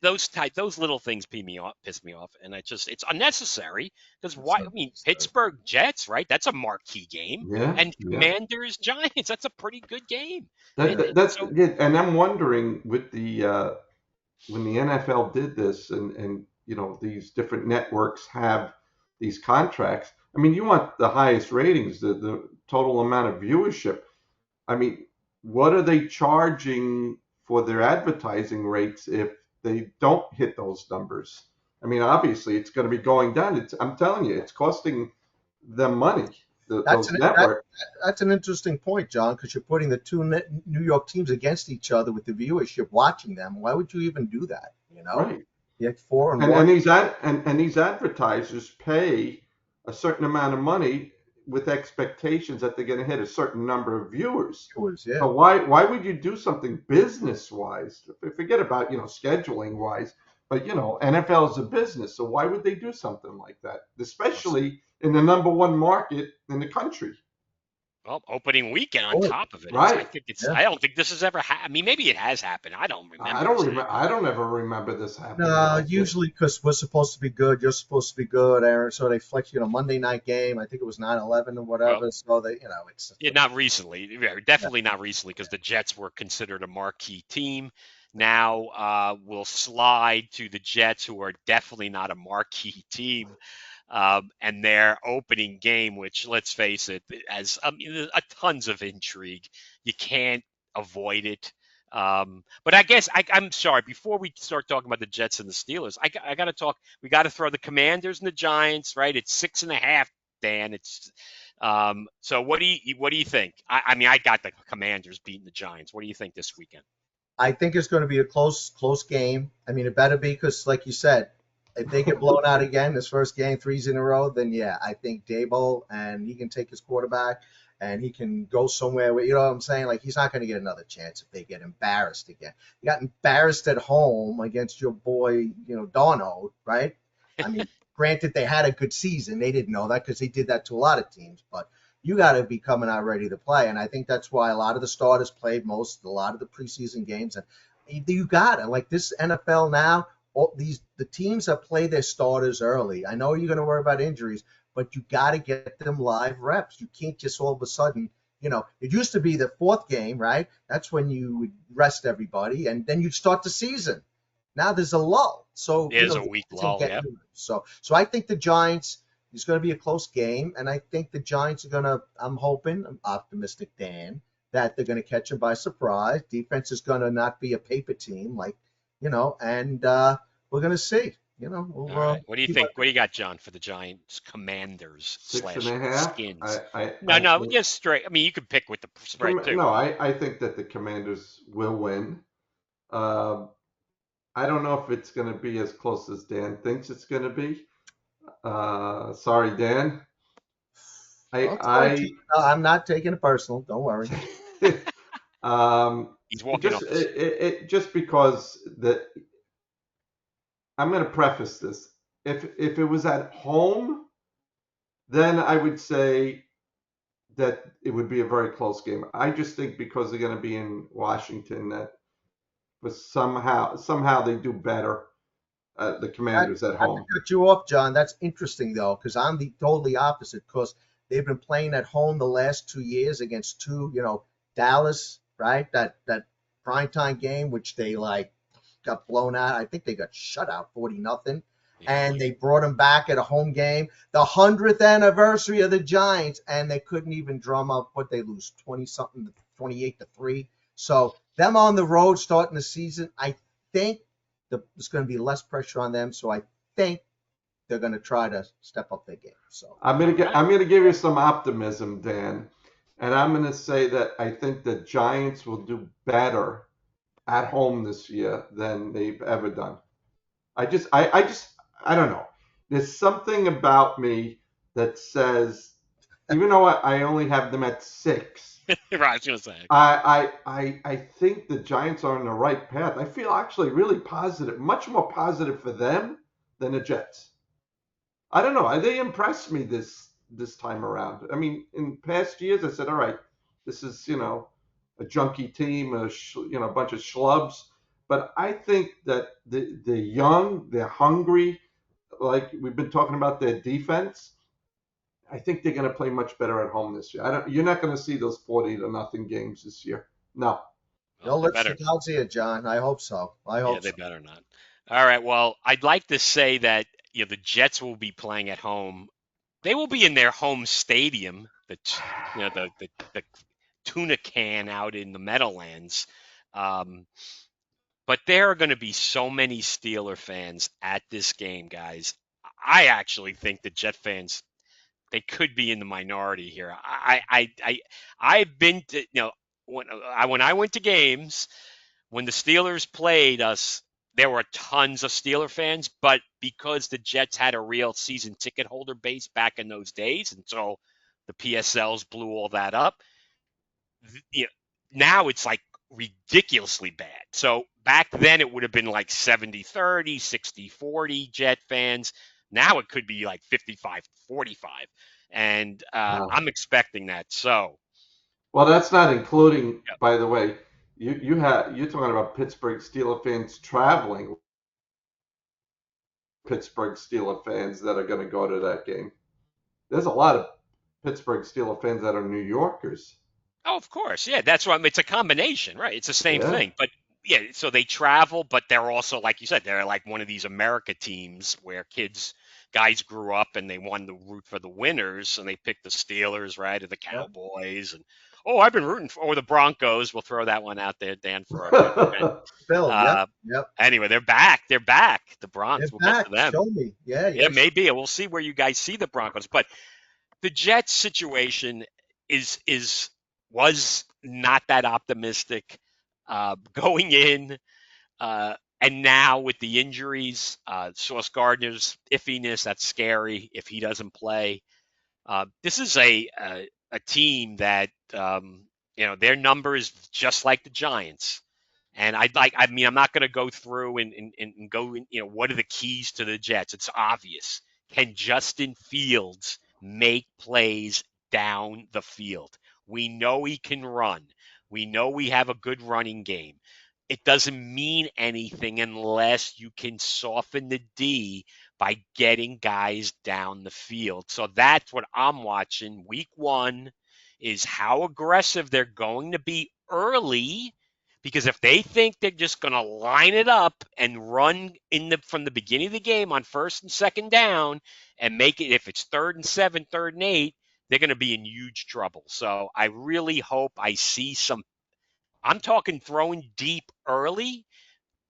those little things piss me off, and it's unnecessary because it's why? I not mean, necessary. Pittsburgh Jets, right? That's a marquee game, Yeah. and Yeah. Commanders Giants, that's a pretty good game. That's So yeah, and I'm wondering with the when the NFL did this, and these different networks have these contracts. I mean, you want the highest ratings, the total amount of viewership. I mean, what are they charging for their advertising rates if they don't hit those numbers? I mean, obviously, it's going to be going down. I'm telling you, it's costing them money. That's Those an that, networks. that's an interesting point, John, because you're putting the two New York teams against each other with the viewership watching them. Why would you even do that? Right. You had 4 and 1. And these advertisers pay a certain amount of money with expectations that they're going to hit a certain number of viewers. Yeah. So why would you do something business wise? Forget about scheduling wise, but NFL is a business, so why would they do something like that? Especially in the number one market in the country. Well, opening weekend on Oh, top of it. I Right. think it's. yeah. I don't think this has ever happened. I mean, maybe it has happened. I don't I remember don't this remember. happening. I don't ever remember this happening No, like this. usually because we're supposed to be good, you're supposed to be good, Aaron. So they flex, Monday night game. I think it was 9/11 or Well, whatever. So they, it's yeah, not recently. Yeah, yeah, definitely not recently because the Jets were considered a marquee team. Now we'll slide to the Jets, who are definitely not a marquee team. And their opening game, which let's face it, has a tons of intrigue. You can't avoid it. But I guess I'm sorry. Before we start talking about the Jets and the Steelers, I got to talk. We got to throw the Commanders and the Giants. Right? It's 6.5. Dan, it's so. What do you think? I mean, I got the Commanders beating the Giants. What do you think this weekend? I think it's going to be a close game. I mean, it better be because, like you said, if they get blown out again this first game, threes in a row, then yeah, I think Dable and he can take his quarterback and he can go somewhere where, you know what I'm saying? Like, he's not going to get another chance if they get embarrassed again. You got embarrassed at home against your boy, Darnold, right? I mean, granted, they had a good season. They didn't know that because they did that to a lot of teams, but you got to be coming out ready to play. And I think that's why a lot of the starters played a lot of the preseason games. And you got it. Like this NFL now, the teams that play their starters early. I know you're going to worry about injuries, but you got to get them live reps. You can't just all of a sudden, it used to be the fourth game, right? That's when you would rest everybody, and then you'd start the season. Now there's a lull, so There's a the week guys can lull. get Yep. so I think the Giants is going to be a close game, and I think the Giants are going to. I'm optimistic, Dan, that they're going to catch them by surprise. Defense is going to not be a paper team, like and we're going to see. All We'll right. What do you keep think? What do you got, John, for the Giants Commanders Six slash and a half. Skins? I No, think. just straight. I mean, you could pick with the spread too. No, I think that the Commanders will win. Uh, I don't know if it's going to be as close as Dan thinks it's going to be. Sorry, Dan. I'll tell you, I'm not taking it personal. Don't worry. He's walking up. Just because I'm going to preface this. If it was at home, then I would say that it would be a very close game. I just think because they're going to be in Washington that but somehow they do better. The Commanders at Not to home. cut you off, John. That's interesting though, because I'm the totally opposite. Because they've been playing at home the last 2 years against Dallas, right? That primetime game, which they like got blown out. I think they got shut out 40-0. Yeah. And they brought them back at a home game, the 100th anniversary of the Giants, and they couldn't even drum up what they lose 20-something, 28-3. So them on the road starting the season, I think there's going to be less pressure on them. So I think they're going to try to step up their game. So I'm gonna give you some optimism, Dan, and I'm gonna say that I think the Giants will do better at home this year than they've ever done. I don't know. There's something about me that says, even though I only have them at 6, Right, I was gonna say. I think the Giants are on the right path. I feel actually really positive, much more positive for them than the Jets. I don't know. They impressed me this time around. I mean, in past years, I said, all right, this is a junky team, a bunch of schlubs. But I think that they're young, they're hungry. Like we've been talking about their defense. I think they're going to play much better at home this year. You're not going to see those 40-0 games this year. No. no They lips better. to God's ear, John. I hope so. I Yeah, hope they so. better not. All right. Well, I'd like to say that the Jets will be playing at home. They will be in their home stadium, the tuna can out in the Meadowlands. Um, but there are going to be so many Steeler fans at this game, guys. I actually think the Jet fans, they could be in the minority here. I've been to when I went to games when the Steelers played us. There were tons of Steeler fans, but because the Jets had a real season ticket holder base back in those days, until the PSLs blew all that up, you know, now it's like ridiculously bad. So back then it would have been like 70-30, 60-40 Jet fans. Now it could be like 55-45. And Wow. I'm expecting that. So, Well, that's not including, yep. by the way, you're talking about Pittsburgh Steelers fans traveling. Pittsburgh Steelers fans that are going to go to that game. There's a lot of Pittsburgh Steelers fans that are New Yorkers. Oh, of course. Yeah, that's what it's a combination, right? It's the same Yeah. thing. But yeah, so they travel, but they're also, like you said, they're like one of these America teams where guys grew up and they wanted to root for the winners and they picked the Steelers, right, or the Yep. Cowboys. And, oh, I've been rooting for, or the Broncos. We'll throw that one out there, Dan, for our good friend. Phil, Uh, yep. anyway, they're back. They're back. The They're Broncos. We'll get back. to them. Show me. Yeah, Yeah, yes. maybe. We'll see where you guys see the Broncos. But the Jets situation was not that optimistic going in, and now with the injuries, Sauce Gardner's iffiness, that's scary if he doesn't play. This is a team that their number is just like the Giants. And I'm not going to go through and go, what are the keys to the Jets? It's obvious. Can Justin Fields make plays down the field? We know he can run. We know we have a good running game. It doesn't mean anything unless you can soften the D by getting guys down the field. So that's what I'm watching. Week 1 is how aggressive they're going to be early, because if they think they're just going to line it up and run from the beginning of the game on first and second down and make it, if it's 3rd and 7, 3rd and 8, they're going to be in huge trouble. So I really hope I see I'm talking throwing deep early,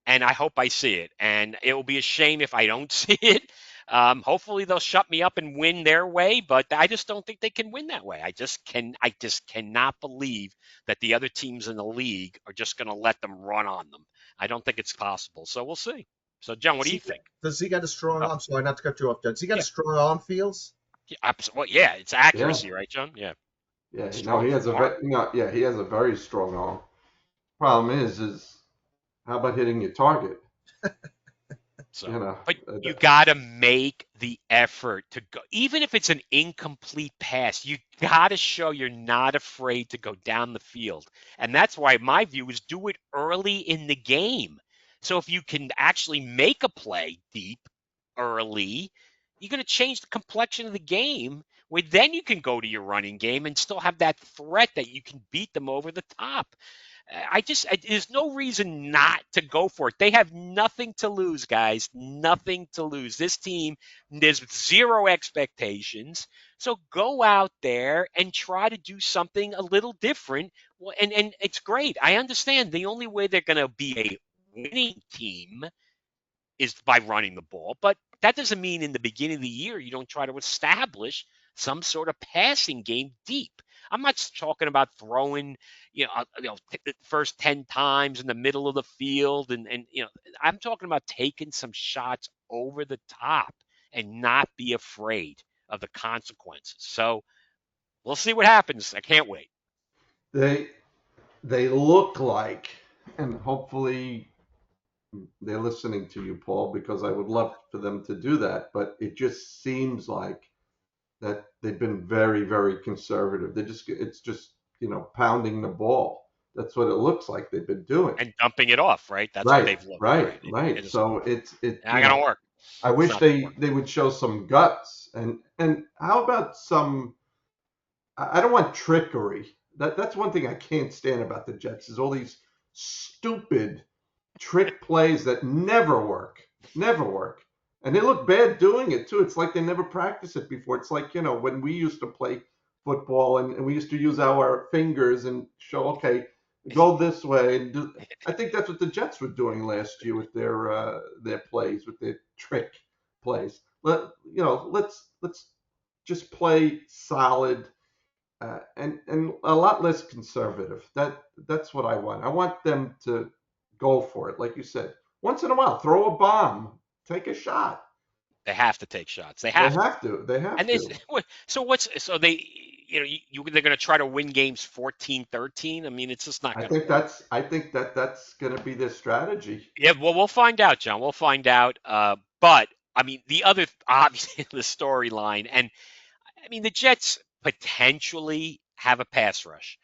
and I hope I see it. And it will be a shame if I don't see it. Hopefully they'll shut me up and win their way, but I just don't think they can win that way. I just cannot believe that the other teams in the league are just going to let them run on them. I don't think it's possible. So we'll see. So John, what do you think? Does he got a strong arm? Sorry, not to cut you off, John. Does he got Yeah. a strong arm, Fields? Yeah, absolutely. Yeah, it's accuracy, right, John? Yeah. Yeah, Strong he has arm. he has a very strong arm. Problem is how about hitting your target? So, you know, but you got to make the effort to go, even if it's an incomplete pass. You got to show you're not afraid to go down the field, and that's why my view is do it early in the game. So if you can actually make a play deep early, you're going to change the complexion of the game. Where then you can go to your running game and still have that threat that you can beat them over the top. There's no reason not to go for it. They have nothing to lose, guys. Nothing to lose. This team, there's zero expectations. So go out there and try to do something a little different. And it's great. I understand the only way they're going to be a winning team is by running the ball. But that doesn't mean in the beginning of the year you don't try to establish some sort of passing game deep. I'm not talking about throwing, the first 10 times in the middle of the field. And I'm talking about taking some shots over the top and not be afraid of the consequences. So we'll see what happens. I can't wait. They look like, and hopefully they're listening to you, Paul, because I would love for them to do that. But it just seems like that they've been very, very conservative. It's just, pounding the ball. That's what it looks like they've been doing. And dumping it off, right? That's what Right, they've looked. right, Right. right. So it's not going to work. I It's wish not gonna work. they would show some guts. And how about some? I don't want trickery. That's one thing I can't stand about the Jets is all these stupid trick plays that never work, never work. And they look bad doing it too. It's like they never practiced it before. It's like, when we used to play football and we used to use our fingers and show, okay, go this way. And I think that's what the Jets were doing last year with their plays, with their trick plays. Let's just play solid and a lot less conservative. That's what I want. I want them to go for it, like you said. Once in a while, throw a bomb, take a shot. They have to take shots. They They have to. have to. They have And to. they they're going to try to win games 14-13. I mean, it's just not I going to think work. that's going to be their strategy. Yeah, well, we'll find out, John. We'll find out. But I mean, the other obviously the storyline, and I mean, the Jets potentially have a pass rush.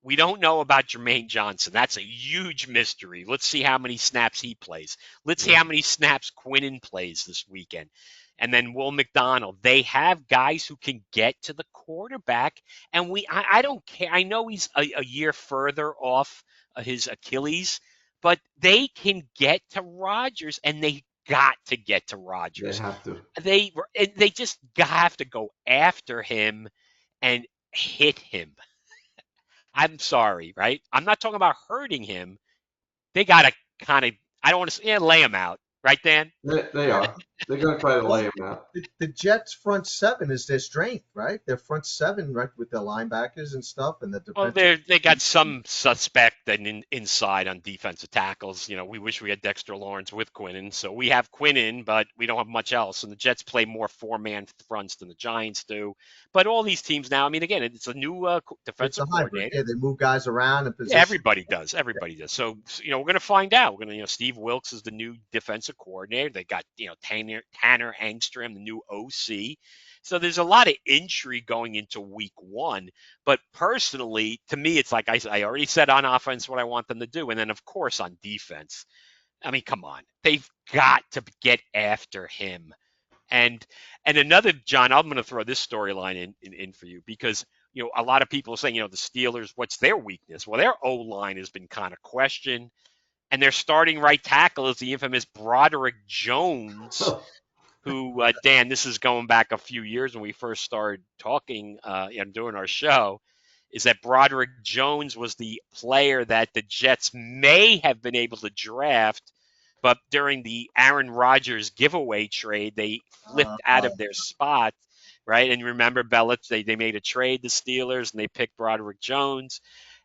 We don't know about Jermaine Johnson. That's a huge mystery. Let's see how many snaps he plays. Let's see Yeah. how many snaps Quinnen plays this weekend. And then Will McDonald. They have guys who can get to the quarterback. And I don't care. I know he's a year further off his Achilles, but they can get to Rodgers, and they got to get to They Rodgers. have to. They just have to go after him and hit him. I'm sorry, right? I'm not talking about hurting him. They got to kind of, I don't want to say, lay him out, right, Dan? They are. They're going to try to lay Well, them out. the Jets' front seven is their strength, right? Their front seven, right, with their linebackers and stuff, and the Well, defensive. they got some suspect and inside on defensive tackles. We wish we had Dexter Lawrence with Quinnen. So we have Quinnen, but we don't have much else. And the Jets play more four-man fronts than the Giants do. But all these teams now, I mean, again, it's a new It's defensive a hybrid. coordinator. Yeah, they move guys around in Yeah, position. everybody does. Everybody does. So, we're going to find out. We're going to, Steve Wilkes is the new defensive coordinator. They got, Tanner Angstrom, the new OC. So there's a lot of intrigue going into week one. But personally, to me, it's like I already said on offense what I want them to do. And then, of course, on defense, I mean, come on. They've got to get after him. And another, John, I'm going to throw this storyline in for you because a lot of people are saying, the Steelers, what's their weakness? Well, their O-line has been kind of questioned, and their starting right tackle is the infamous Broderick Jones, who, Dan, this is going back a few years when we first started talking and doing our show, is that Broderick Jones was the player that the Jets may have been able to draft, but during the Aaron Rodgers giveaway trade, they flipped out of their spot, right? And remember, they made a trade, the Steelers, and they picked Broderick Jones.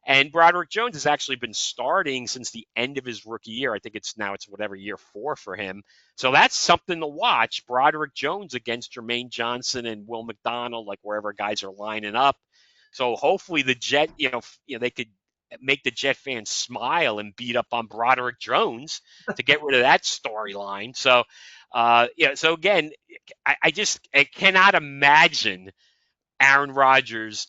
And Broderick Jones has actually been starting since the end of his rookie year. I think it's whatever year 4 for him. So that's something to watch. Broderick Jones against Jermaine Johnson and Will McDonald, like wherever guys are lining up. So hopefully the Jet, they could make the Jet fans smile and beat up on Broderick Jones to get rid of that storyline. So, yeah. So again, I cannot imagine Aaron Rodgers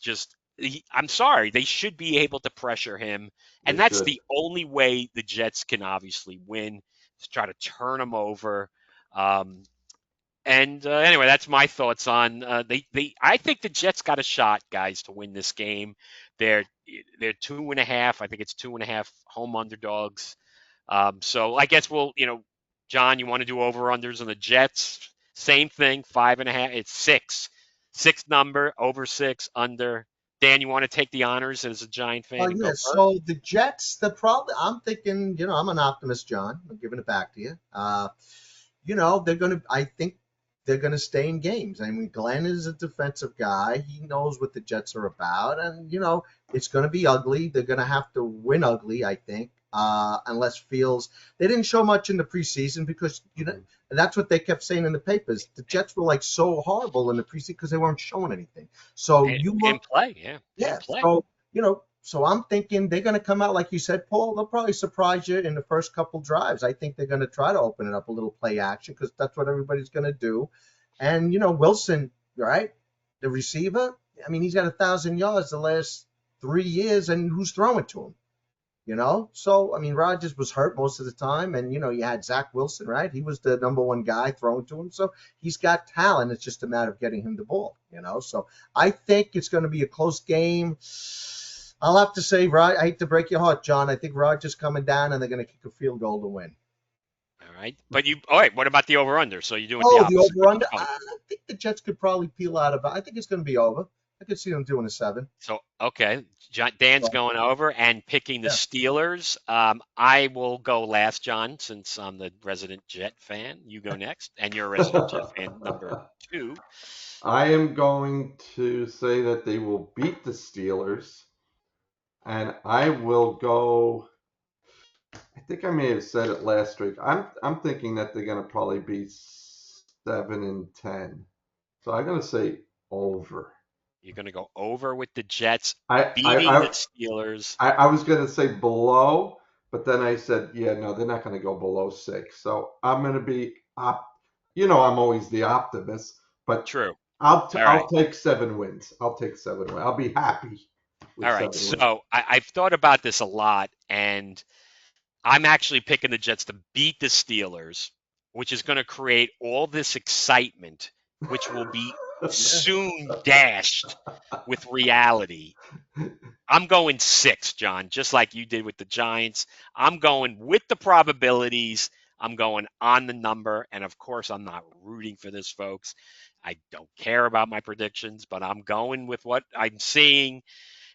I'm sorry, they should be able to pressure him, They and that's should. the only way the Jets can obviously win, to try to turn him over. Um, and anyway, that's my thoughts on they. I think the Jets got a shot, guys, to win this game. They're they're 2.5. I think it's 2.5 home underdogs. So I guess John, you want to do over unders on the Jets? Same thing, 5.5. It's six number, over six, under. Dan, you want to take the honors as a Giant fan and Yeah. go first? So the Jets, I'm thinking, I'm an optimist, John. I'm giving it back to you. I think they're gonna stay in games. I mean, Glenn is a defensive guy. He knows what the Jets are about, and it's gonna be ugly. They're gonna have to win ugly, I think. Unless Fields, they didn't show much in the preseason because and that's what they kept saying in the papers. The Jets were like so horrible in the preseason because they weren't showing anything. So And you in look, play, yeah, in yeah. play. So I'm thinking they're going to come out like you said, Paul. They'll probably surprise you in the first couple drives. I think they're going to try to open it up a little play action because that's what everybody's going to do. And Wilson, right, the receiver. I mean, he's got 1,000 yards the last 3 years, and who's throwing to him? So I mean, Rodgers was hurt most of the time, and you had Zach Wilson, right? He was the number one guy throwing to him, so he's got talent. It's just a matter of getting him the ball. So I think it's going to be a close game. I'll have to say, I hate to break your heart, John. I think Rodgers coming down, and they're going to kick a field goal to win. All right, all right. What about the over under? So you're doing the The opposite. over under. I think the Jets could probably peel out of it. I think it's going to be over. I could see them doing a 7. So okay, Dan's So, going over and picking the yeah. Steelers. I will go last, John, since I'm the resident Jet fan. You go next, and you're a resident Jet fan number 2. I am going to say that they will beat the Steelers, and I will go. I think I may have said it last week. I'm thinking that they're going to probably be 7-10. So I'm going to say over. You're going to go over with the Jets I beating I, the Steelers. I was going to say below, but then I said, yeah, no, they're not going to go below 6. So I'm going to be I'm always the optimist, but True. I'll All right. take 7 wins. I'll take 7 wins. I'll be happy with All right. 7 wins. So I've thought about this a lot, and I'm actually picking the Jets to beat the Steelers, which is going to create all this excitement, which will be soon dashed with reality. I'm going 6, John, just like you did with the Giants. I'm going with the probabilities. I'm going on the number. And of course, I'm not rooting for this, folks. I don't care about my predictions, but I'm going with what I'm seeing.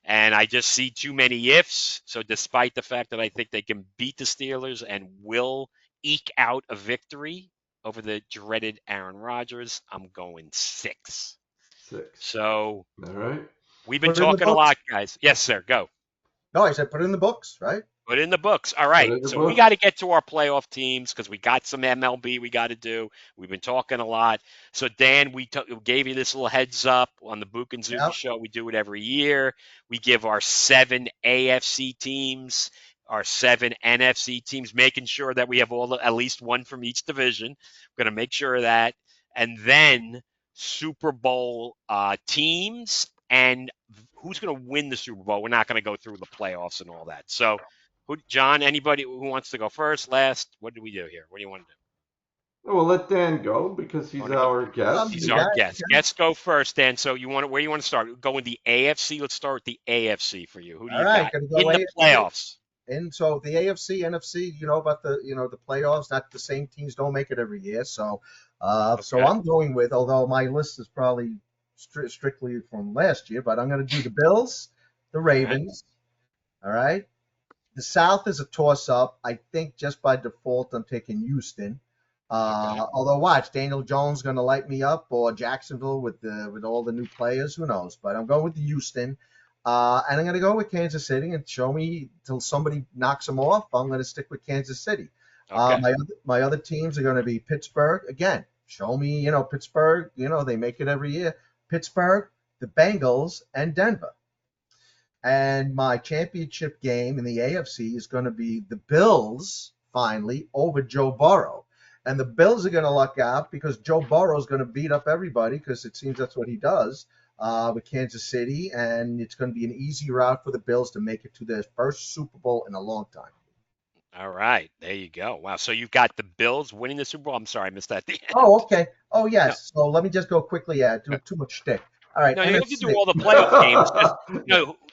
And I just see too many ifs. So despite the fact that I think they can beat the Steelers and will eke out a victory over the dreaded Aaron Rodgers, I'm going 6. 6. So All right. we've been Put it in the talking a books. lot, guys. Yes, sir. Go. No, I said put it in the books, right? Put in the books. All Put right. it in the So we books. got to get to our playoff teams because we got some MLB we got to do. We've been talking a lot. So, Dan, we gave you this little heads up on the Bouk and Zoobie Yep. show. We do it every year. We give our 7 AFC teams, our 7 NFC teams, making sure that we have at least one from each division. We're going to make sure of that. And then Super Bowl teams and who's going to win the Super Bowl. We're not going to go through the playoffs and all that. So, John, anybody who wants to go first, last? What do we do here? What do you want to do? We'll let Dan go because he's our guest. He's our guest. Guests go first, Dan. So where you want to start? Go with the AFC. Let's start with the AFC for you. Who do you got Gonna go in the AFC. playoffs? And so the AFC, NFC, about the playoffs. Not the same teams don't make it every year. So, so I'm going with. Although my list is probably strictly from last year, but I'm going to do the Bills, the Ravens. All right. The South is a toss-up. I think just by default, I'm taking Houston. Although, watch, Daniel Jones going to light me up, or Jacksonville with all the new players. Who knows? But I'm going with Houston. And I'm going to go with Kansas City and show me till somebody knocks them off. I'm going to stick with Kansas City. My other teams are going to be Pittsburgh. Again, show me, Pittsburgh. They make it every year. Pittsburgh, the Bengals, and Denver. And my championship game in the AFC is going to be the Bills, finally, over Joe Burrow. And the Bills are going to luck out because Joe Burrow is going to beat up everybody because it seems that's what he does with Kansas City. And it's going to be an easy route for the Bills to make it to their first Super Bowl in a long time. All right, there you go. Wow. So you've got the Bills winning the Super Bowl. I'm sorry, I missed that at the end. Oh, okay. Oh, No, yes. So let me just go quickly. Yeah, too much shtick. All right, no, you don't have to do NFC. all the playoff games. Just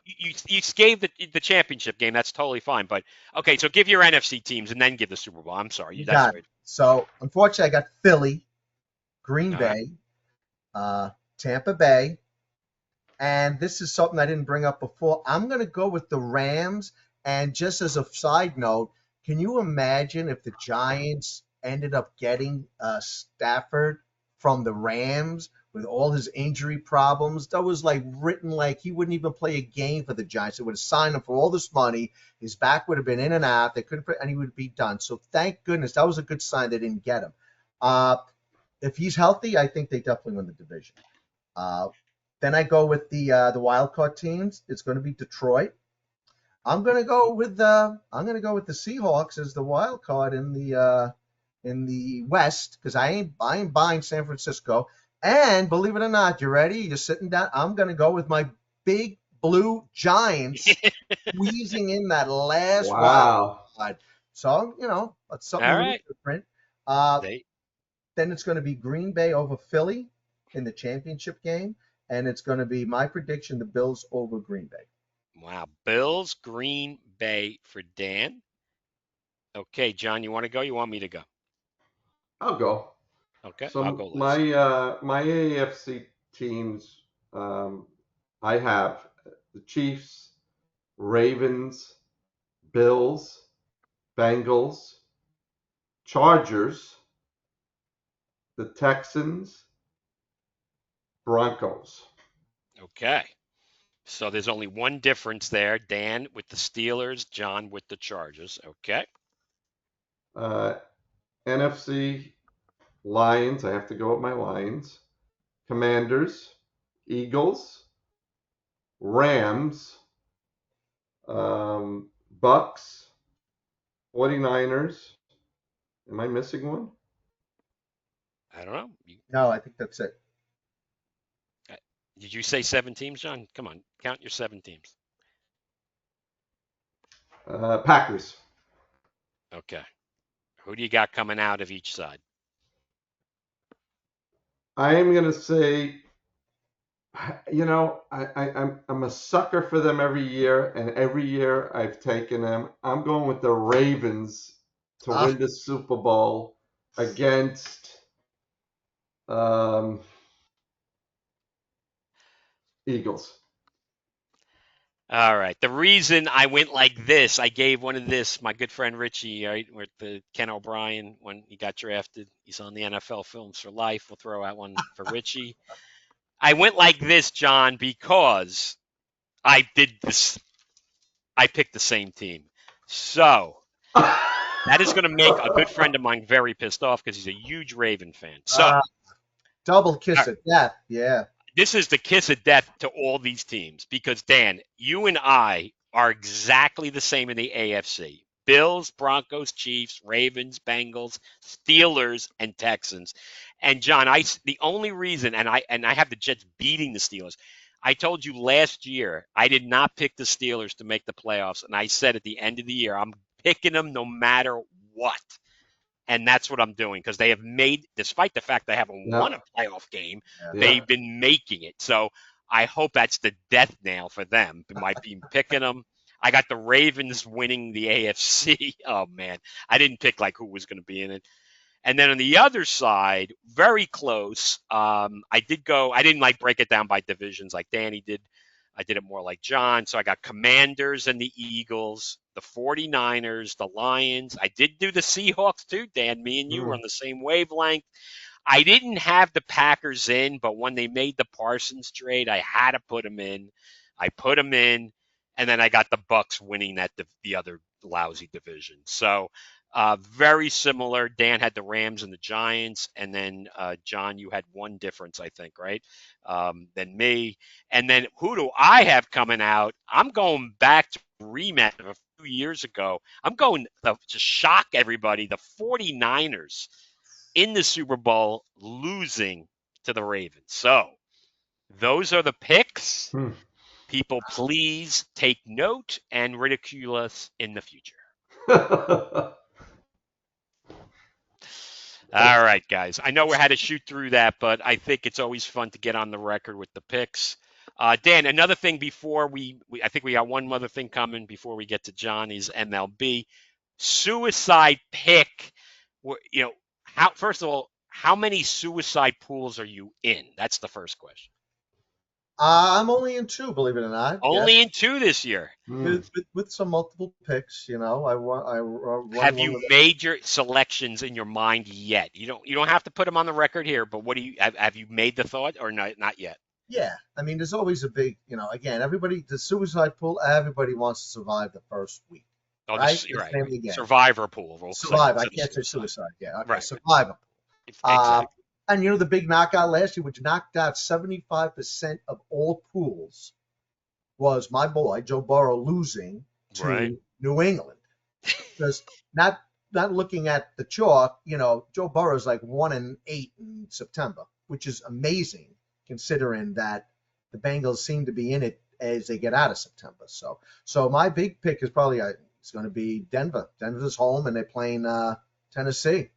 you gave the championship game. That's totally fine. But okay, so give your NFC teams and then give the Super Bowl. I'm sorry, You that's got right. it. So unfortunately, I got Philly, Green All right. Bay, Tampa Bay, and this is something I didn't bring up before. I'm going to go with the Rams. And just as a side note, can you imagine if the Giants ended up getting Stafford from the Rams with all his injury problems? That was like written like he wouldn't even play a game for the Giants. They would have signed him for all this money. His back would have been in and out. They couldn't put, and he would be done. So thank goodness that was a good sign they didn't get him. If he's healthy, I think they definitely win the division. Then I go with the wild card teams. It's going to be Detroit. I'm gonna go with the Seahawks as the wild card in the West because I ain't buying San Francisco. And believe it or not, you ready? You're sitting down. I'm gonna go with my big blue Giants squeezing in that last wild Wow. card. So that's something All a little right. different. Uh, They then it's going to be Green Bay over Philly in the championship game, and it's going to be my prediction: the Bills over Green Bay. Wow. Bills, Green Bay for Dan. Okay, John, you want to go? You want me to go? I'll go. Okay, I'll So go last. my AFC teams, I have the Chiefs, Ravens, Bills, Bengals, Chargers, the Texans, Broncos. Okay. So there's only one difference there. Dan with the Steelers, John with the Chargers. Okay. Uh, NFC Lions. I have to go with my Lions. Commanders, Eagles, Rams, Bucks, 49ers. Am I missing one? I don't know. No, I think that's it. Uh, did you say 7 teams, John? Come on, count your 7 teams. Packers. Okay. Who do you got coming out of each side? I am going to say, I'm a sucker for them every year, and every year I've taken them. I'm going with the Ravens to Ah, win the Super Bowl against um, Eagles. All right. The reason I went like this, I gave one of this, my good friend Richie, right, with the Ken O'Brien when he got drafted. He's on the NFL Films for Life. We'll throw out one for Richie. I went like this, John, because I did this. I picked the same team. So that is going to make a good friend of mine very pissed off because he's a huge Raven fan. So ah, double kiss of death. Yeah. this is the kiss of death to all these teams because, Dan, you and I are exactly the same in the AFC. Bills, Broncos, Chiefs, Ravens, Bengals, Steelers, and Texans. And John, the only reason, and I have the Jets beating the Steelers. I told you last year I did not pick the Steelers to make the playoffs, and I said at the end of the year I'm picking them no matter what. And that's what I'm doing because they have made, despite the fact they haven't won Yeah, a playoff game, Yeah. yeah. they've been making it. So I hope that's the death nail for them. It might be picking them. I got the Ravens winning the AFC. Oh man, I didn't pick like who was going to be in it. And then on the other side, very close. I did go. I didn't like break it down by divisions like Danny did. I did it more like John. So I got Commanders and the Eagles, the 49ers, the Lions. I did do the Seahawks too, Dan. Me and you were Mm. on the same wavelength. I didn't have the Packers in, but when they made the Parsons trade, I had to put them in. I put them in, and then I got the Bucks winning that the other lousy division. So very similar. Dan had the Rams and the Giants, and then John, you had one difference, I think, right? Than me. And then who do I have coming out? I'm going back to rematch of a few years ago. I'm going to shock everybody. The 49ers in the Super Bowl losing to the Ravens. So those are the picks. People, please take note and ridicule us in the future. All right, guys. I know we had to shoot through that, but I think it's always fun to get on the record with the picks. Dan, another thing before I think we got one other thing coming before we get to Johnny's MLB suicide pick. First of all, how many suicide pools are you in? That's the first question. I'm only in 2, believe it or not. Only in 2 this year. With some multiple picks, Have you made your selections in your mind yet? You don't have to put them on the record here, but what do you have you made the thought or not yet? Yeah, I mean, there's always a big, again, the suicide pool, everybody wants to survive the first week. Oh, right? Right. Survivor pool. Survive. I can't say suicide. Yeah, okay. Right. Survivor. Exactly. And the big knockout last year, which knocked out 75% of all pools, was my boy Joe Burrow losing to New England. Because not looking at the chalk, Joe Burrow's like 1-8 in September, which is amazing considering that the Bengals seem to be in it as they get out of September. So my big pick is probably it's going to be Denver. Denver's home and they're playing Tennessee.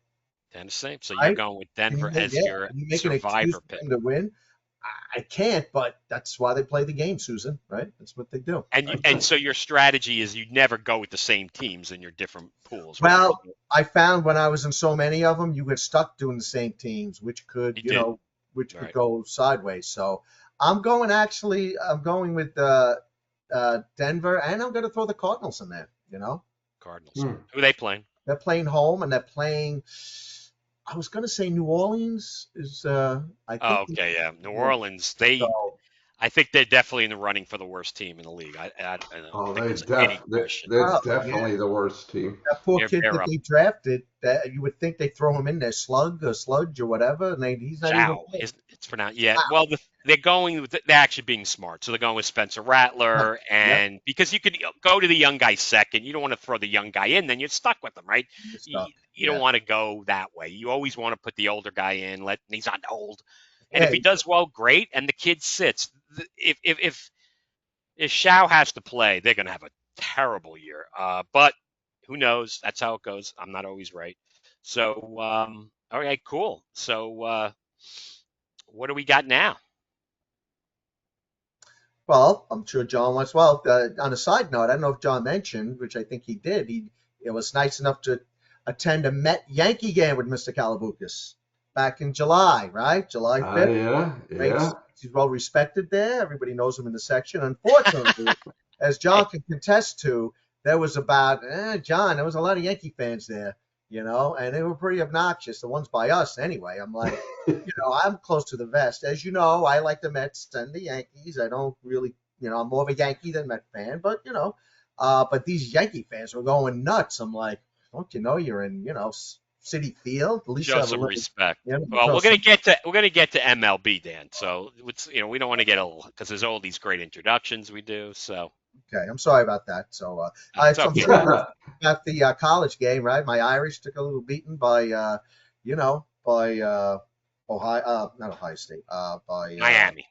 So you're going with Denver as your survivor pick to win. I can't, but that's why they play the game, Susan. Right? That's what they do. And so your strategy is you never go with the same teams in your different pools. Well, right? I found when I was in so many of them, you get stuck doing the same teams, which could could go sideways. So I'm going with Denver, and I'm going to throw the Cardinals in there. Cardinals. Who are they playing? They're playing home, and they're playing. I was going to say New Orleans is. I think New Orleans. I think they're definitely in the running for the worst team in the league. They're definitely the worst team. That poor kid that they drafted, that you would think they throw him in there, Sludge or whatever, and he's not even. It's pronounced. Yeah. Wow. Well, they're actually being smart, so they're going with Spencer Rattler, and because you could go to the young guy second, you don't want to throw the young guy in, then you're stuck with him, right? You don't want to go that way. You always want to put the older guy in. He's not old. And if he does well, great. And the kid sits. If Shao has to play, they're going to have a terrible year. But who knows? That's how it goes. I'm not always right. So, all right, cool. So, what do we got now? Well, I'm sure John wants. Well, on a side note, I don't know if John mentioned, which I think he did. He was nice enough to attend a Met-Yankee game with Mr. Kalaboukas back in July, right? July 5th. Yeah. He's well respected there. Everybody knows him in the section. Unfortunately, as John can contest to, there was there was a lot of Yankee fans there, and they were pretty obnoxious. The ones by us, anyway. I'm like, I'm close to the vest. As you know, I like the Mets and the Yankees. I don't really, I'm more of a Yankee than Met fan, but, but these Yankee fans were going nuts. I'm like, don't you know you're in, Citi Field? At least show some respect. Well, we're gonna get to MLB, Dan. So we don't want to get because there's all these great introductions we do. So okay, I'm sorry about that. So I had some at the college game, right? My Irish took a little beating by Ohio, not Ohio State, by Miami.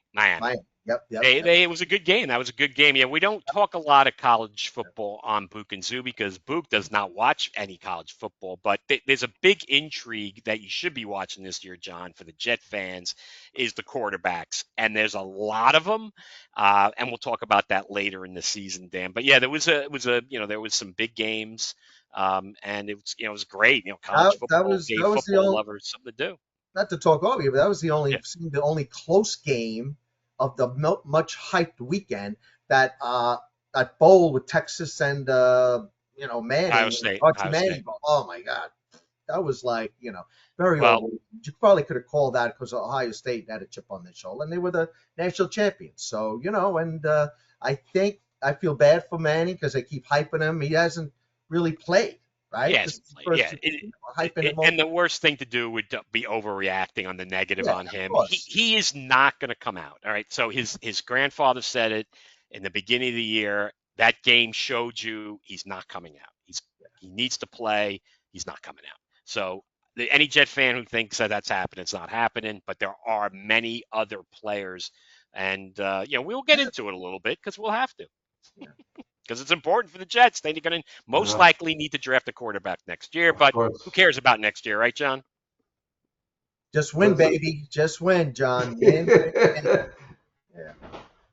Yep. It was a good game. That was a good game. Yeah, we don't talk a lot of college football on Bouk and Zoobie because Bouk does not watch any college football. But there's a big intrigue that you should be watching this year, John, for the Jet fans, is the quarterbacks, and there's a lot of them. And we'll talk about that later in the season, Dan. But yeah, there was some big games, and it was great. College football gave football lovers something to do. Not to talk over you, but that was the only close game of the much hyped weekend that bowl with Texas and Manning, Ohio State. Oh my God, that was like very well. You probably could have called that because Ohio State had a chip on their shoulder and they were the national champions. So and I feel bad for Manning because they keep hyping him. He hasn't really played, right? Yeah, This is the yeah. first, hyping him up. And the worst thing to do would be overreacting on the negative Yeah, on of him. course. He is not going to come out. All right. So his grandfather said it in the beginning of the year. That game showed you he's not coming out. He needs to play. He's not coming out. So any Jet fan who thinks that that's happening, it's not happening. But there are many other players, and we'll get into it a little bit because we'll have to. Yeah. Because it's important for the Jets. They're going to most likely need to draft a quarterback next year, but who cares about next year, right, John? Just win, baby. Just win, John. Win. Yeah.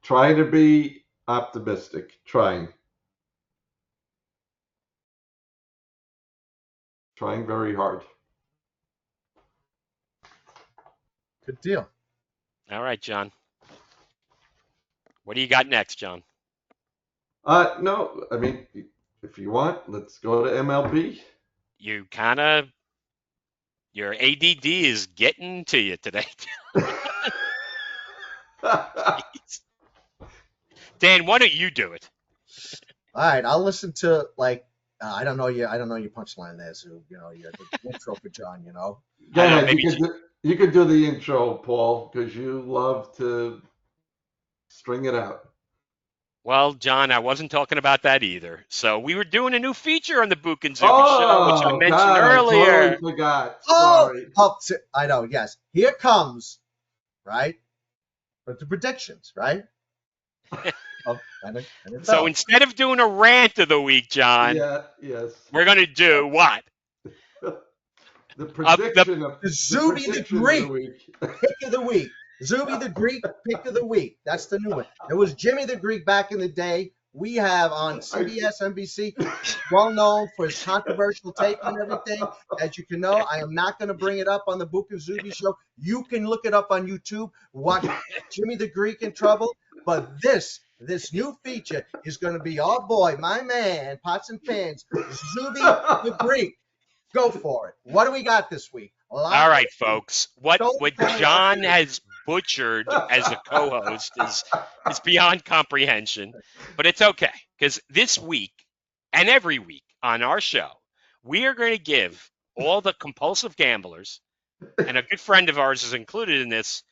Trying to be optimistic. Trying very hard. Good deal. All right, John. What do you got next, John? No, I mean, if you want, let's go to MLB. Your ADD is getting to you today. Dan, why don't you do it? All right, I'll listen to I don't know your punchline there, so your intro for John. Go ahead. You could do the intro, Paul, because you love to string it out. Well, John, I wasn't talking about that either. So we were doing a new feature on the Bouk and Zoobie show, which I mentioned earlier. I totally forgot. Sorry. I know. Yes, here comes, right? But the predictions, right? So instead of doing a rant of the week, John, we're going to do what? The prediction of the Zoobie the Greek pick of the week. Zoobie the Greek pick of the week. That's the new one. It was Jimmy the Greek back in the day. We have on CBS, NBC, well known for his controversial take on everything. As you can know, I am not going to bring it up on the Bouk and Zoobie show. You can look it up on YouTube. Watch Jimmy the Greek in trouble. But this new feature is going to be, oh boy, my man, Pots and Pans, Zoobie the Greek. Go for it. What do we got this week? All right, folks. What John has butchered as a co-host is beyond comprehension, but it's okay because this week and every week on our show, we are going to give all the compulsive gamblers, and a good friend of ours is included in this,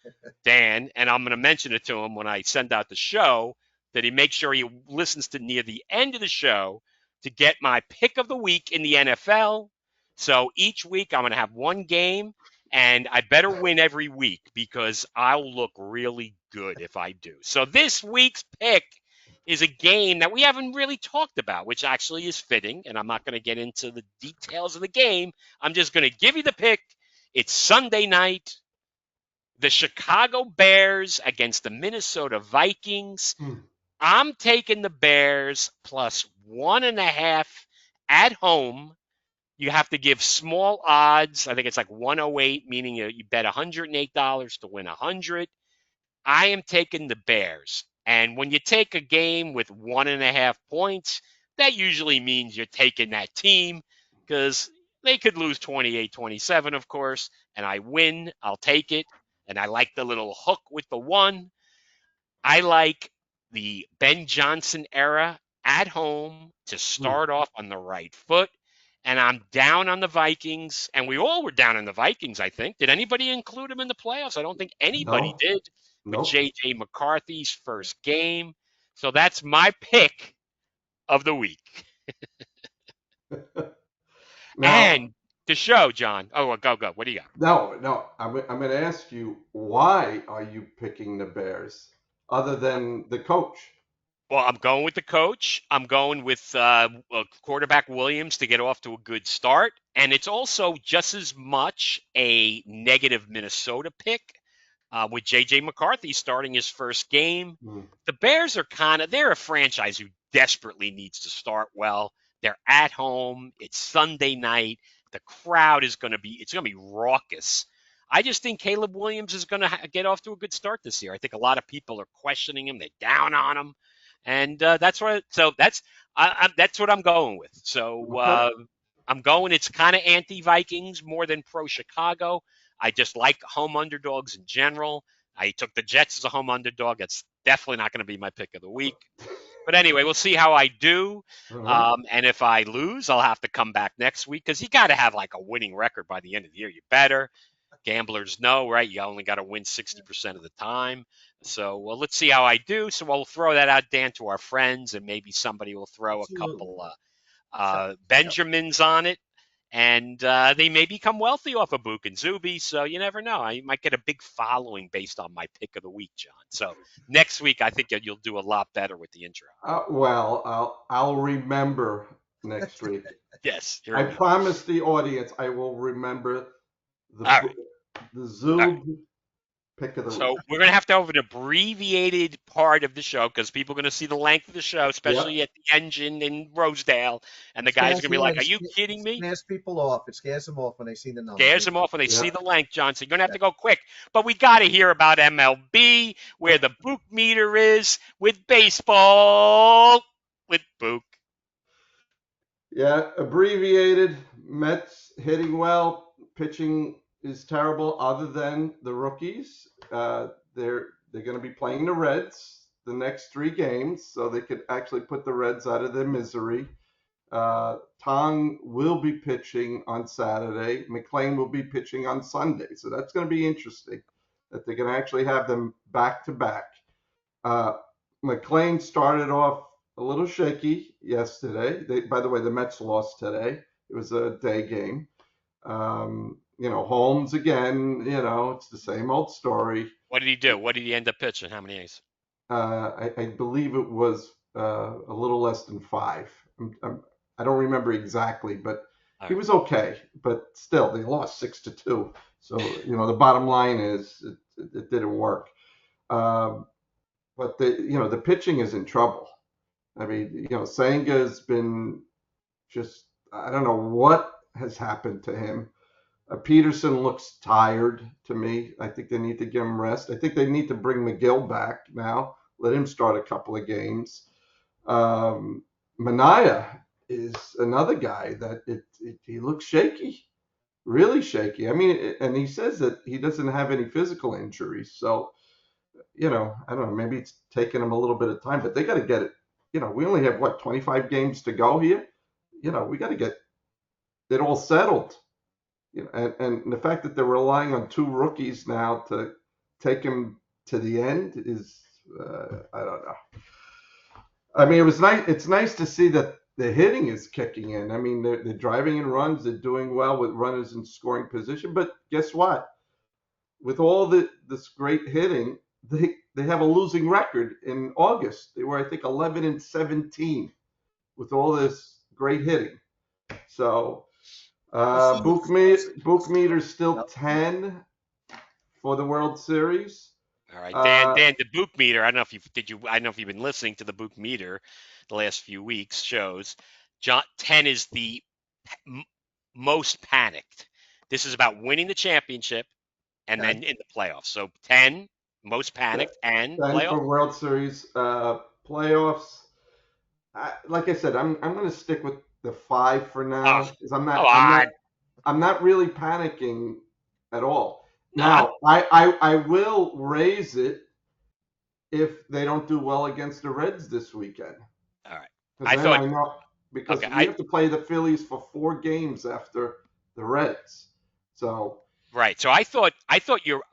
Dan, and I'm going to mention it to him when I send out the show, that he makes sure he listens to near the end of the show to get my pick of the week in the NFL. So each week I'm going to have one game, and I better win every week because I'll look really good if I do. So this week's pick is a game that we haven't really talked about, which actually is fitting, and I'm not going to get into the details of the game. I'm just going to give you the pick. It's Sunday night. The Chicago Bears against the Minnesota Vikings. I'm taking the Bears plus 1.5 at home. You have to give small odds. I think it's like 108, meaning you bet $108 to win 100. I am taking the Bears. And when you take a game with 1.5 points, that usually means you're taking that team because they could lose 28-27, of course, and I win. I'll take it. And I like the little hook with the 1. I like the Ben Johnson era at home to start off on the right foot. And I'm down on the Vikings. And we all were down on the Vikings, I think. Did anybody include them in the playoffs? I don't think anybody did with J.J. McCarthy's first game. So that's my pick of the week. And the show, John. Oh, go. What do you got? No. I'm going to ask you, why are you picking the Bears other than the coach? Well, I'm going with the coach. I'm going with quarterback Williams to get off to a good start. And it's also just as much a negative Minnesota pick with J.J. McCarthy starting his first game. The Bears are they're a franchise who desperately needs to start well. They're at home. It's Sunday night. The crowd is going to be raucous. I just think Caleb Williams is going to get off to a good start this year. I think a lot of people are questioning him. They're down on him. And that's what I'm going with. So I'm going. It's kind of anti-Vikings more than pro-Chicago. I just like home underdogs in general. I took the Jets as a home underdog. That's definitely not going to be my pick of the week. But anyway, we'll see how I do. All right. And if I lose, I'll have to come back next week because you got to have like a winning record by the end of the year. You better. Gamblers know, right? You only got to win 60% of the time. So, well, let's see how I do. So we'll throw that out, Dan, to our friends, and maybe somebody will throw a Absolutely. couple So, yep. Benjamins on it, and they may become wealthy off of Bouk and Zoobie. So you never know. I might get a big following based on my pick of the week, John. So next week, I think you'll do a lot better with the intro. Well, I'll remember next week. Yes, here I we go. promise the audience I will remember the All right. the All right. Zoob pick of the week. So we're going to have to have an abbreviated part of the show because people are going to see the length of the show, Yep. especially at the engine in Rosedale. And the guys are going to be like, "Are you kidding It me?" scares people off. It scares them off when they see the Scares numbers. them off when they see Yep. the length, John. So you're going to have to go quick. But we got to hear about MLB, where the Book meter is with baseball with Book. Yeah, abbreviated. Mets hitting well, pitching is terrible. Other than the rookies, they're going to be playing the Reds the next 3 games, so they could actually put the Reds out of their misery. Tong will be pitching on Saturday. McLean will be pitching on Sunday, so that's going to be interesting. That they're going to actually have them back to back. McLean started off a little shaky yesterday. By the way, the Mets lost today. It was a day game. Holmes again. It's the same old story. What did he do? What did he end up pitching? How many innings? I believe it was a little less than 5. I don't remember exactly, but All he right. was okay. But still, they lost 6-2. So the bottom line is it didn't work. But the pitching is in trouble. I mean, Senga's been just, I don't know what has happened to him. Peterson looks tired to me. I think they need to give him rest. I think they need to bring McGill back now. Let him start a couple of games. Mania is another guy that he looks shaky, really shaky. I mean, and he says that he doesn't have any physical injuries. So, I don't know. Maybe it's taking him a little bit of time, but they got to get it. We only have 25 games to go here. We got to get it all settled. And the fact that they're relying on 2 rookies now to take him to the end is, I don't know. I mean, it was nice. It's nice to see that the hitting is kicking in. I mean, they're driving in runs. They're doing well with runners in scoring position. But guess what? With all this great hitting, they have a losing record in August. They were, I think, 11-17 with all this great hitting. So Book meter's still Yep. 10 for the World Series. All right, Dan, the Book meter. I don't know if I don't know if you've been listening to the Book meter the last few weeks. Shows John 10 is the most panicked. This is about winning the championship and Okay. then in the playoffs. So 10 most panicked and 10 playoff. for World Series playoffs. Like I said, I'm going to stick with the 5 for now because Come on. I'm not really panicking at all. No, Now, I will raise it if they don't do well against the Reds this weekend. all right. Because I then thought I know because okay. we have to play the Phillies for 4 games after the Reds. So Right. So I thought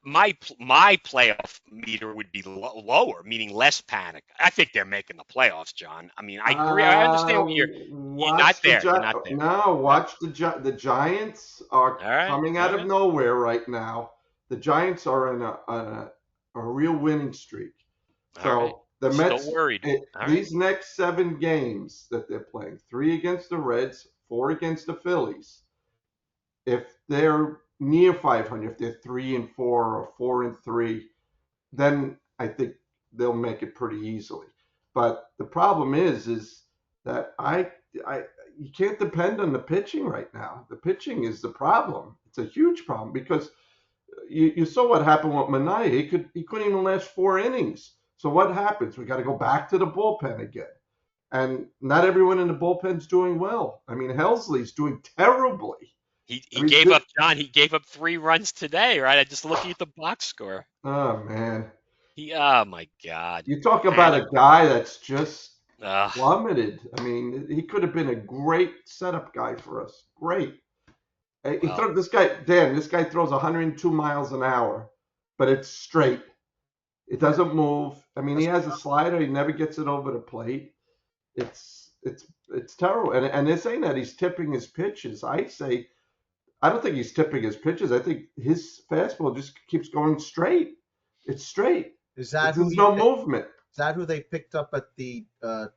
my playoff meter would be lower, meaning less panic. I think they're making the playoffs, John. I mean, I agree. I understand what you're not watch the there. You're not there. no, watch the Giants are All right. coming All out of right. nowhere right now. The Giants are in a real winning streak. All right. So the Still Mets, worried. All right. these next 7 games that they're playing, 3 against the Reds, 4 against the Phillies. If they're near 500, if they're 3-4 or 4-3, then I think they'll make it pretty easily. But the problem is that you can't depend on the pitching right now. The pitching is the problem. It's a huge problem because you saw what happened with Mania. He couldn't even last 4 innings. So what happens? We got to go back to the bullpen again. And not everyone in the bullpen's doing well. I mean, Helsley's doing terribly. He I mean, gave up, John. He gave up 3 runs today, right? I just looking at the box score. Oh man. Oh my God. You talk about Panic. a guy that's just plummeted. I mean, he could have been a great setup guy for us. Great. Well, This guy throws 102 miles an hour, but it's straight. It doesn't move. I mean, he has a slider. He never gets it over the plate. It's terrible. And they're saying that he's tipping his pitches. I don't think he's tipping his pitches. I think his fastball just keeps going straight. It's straight. Is that There's no movement. Is that who they picked up at the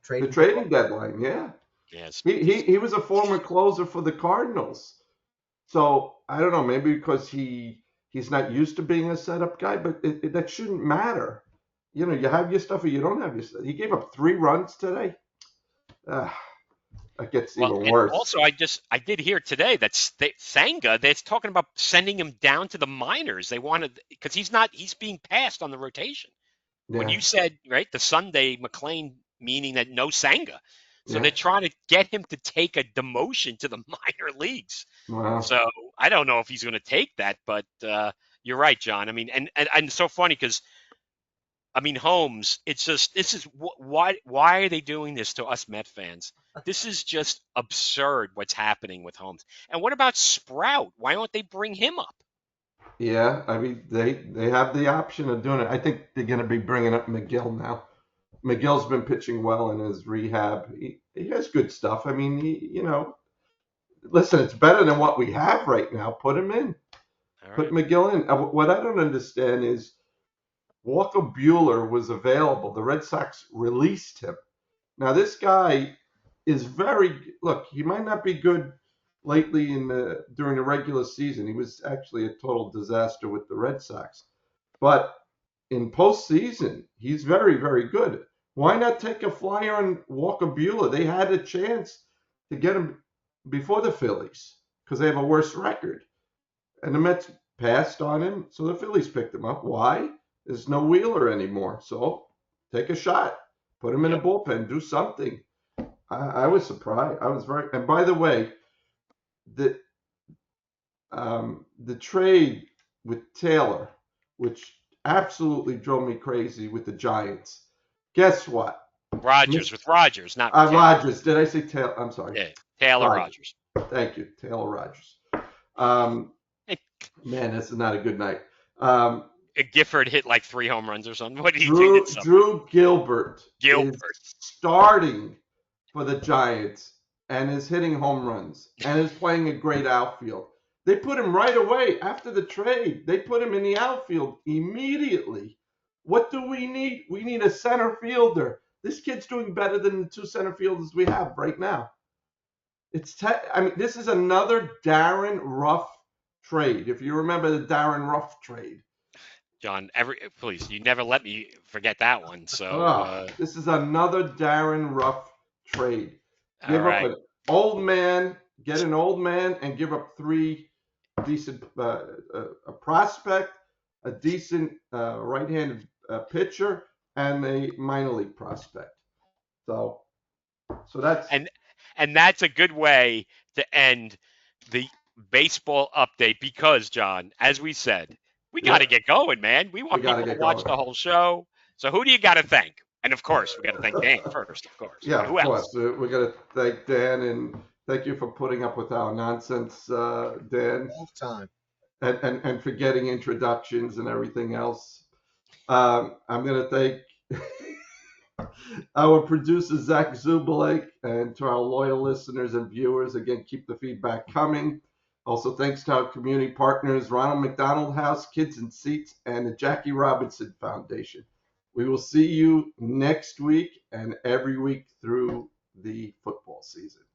trading? The trading deadline, yeah. yes. He was a former closer for the Cardinals. So I don't know, maybe because he's not used to being a setup guy, but that shouldn't matter. You have your stuff or you don't have your stuff. He gave up 3 runs today. That gets even worse. Also, I did hear today that Senga, they're talking about sending him down to the minors. They wanted, because he's being passed on the rotation. Yeah. When you said, right, the Sunday McLean, meaning that no Senga. So Yeah. they're trying to get him to take a demotion to the minor leagues. Wow. So I don't know if he's going to take that, but you're right, John. I mean, and it's so funny because, I mean, Holmes, this is why are they doing this to us Met fans? This is just absurd what's happening with Holmes. And what about Sprout? Why don't they bring him up? Yeah, I mean, they have the option of doing it. I think they're going to be bringing up McGill now. McGill's been pitching well in his rehab. He has good stuff. I mean, listen, it's better than what we have right now. Put him in. All Put right. McGill in. What I don't understand is Walker Buehler was available. The Red Sox released him. Now, this guy is look, he might not be good lately during the regular season. He was actually a total disaster with the Red Sox. But in postseason, he's very, very good. Why not take a flyer on Walker Buehler? They had a chance to get him before the Phillies because they have a worse record. And the Mets passed on him, so the Phillies picked him up. Why? There's no Wheeler anymore. So take a shot. Put him in a bullpen. Do something. I was surprised. And by the way, the trade with Taylor, which absolutely drove me crazy with the Giants. Guess what? Rogers, not with Taylor. Rogers. Did I say Taylor? I'm sorry. Yeah, Taylor Rogers. Thank you, Taylor Rogers. Man, this is not a good night. Gifford hit like 3 home runs or something. What did he do? Drew Gilbert is starting for the Giants and is hitting home runs and is playing a great outfield. They put him right away after the trade. They put him in the outfield immediately. What do we need? We need a center fielder. This kid's doing better than the 2 center fielders we have right now. This is another Darren Ruff trade. If you remember the Darren Ruff trade. John, please, you never let me forget that one. So this is another Darren Ruff trade. Give up an old man, get an old man, and give up 3 decent a prospect, a decent right-handed pitcher, and a minor league prospect. So that's and that's a good way to end the baseball update because, John, as we said, we got to get going, man. We want people to watch the whole show. So who do you got to thank? And of course, we got to thank Dan first, of course. Yeah, who of else? course. We got to thank Dan, and thank you for putting up with our nonsense, Dan. All time. And for getting introductions and everything else. I'm going to thank our producer, Zach Zubulake, and to our loyal listeners and viewers. Again, keep the feedback coming. Also, thanks to our community partners, Ronald McDonald House, Kids in Seats, and the Jackie Robinson Foundation. We will see you next week and every week through the football season.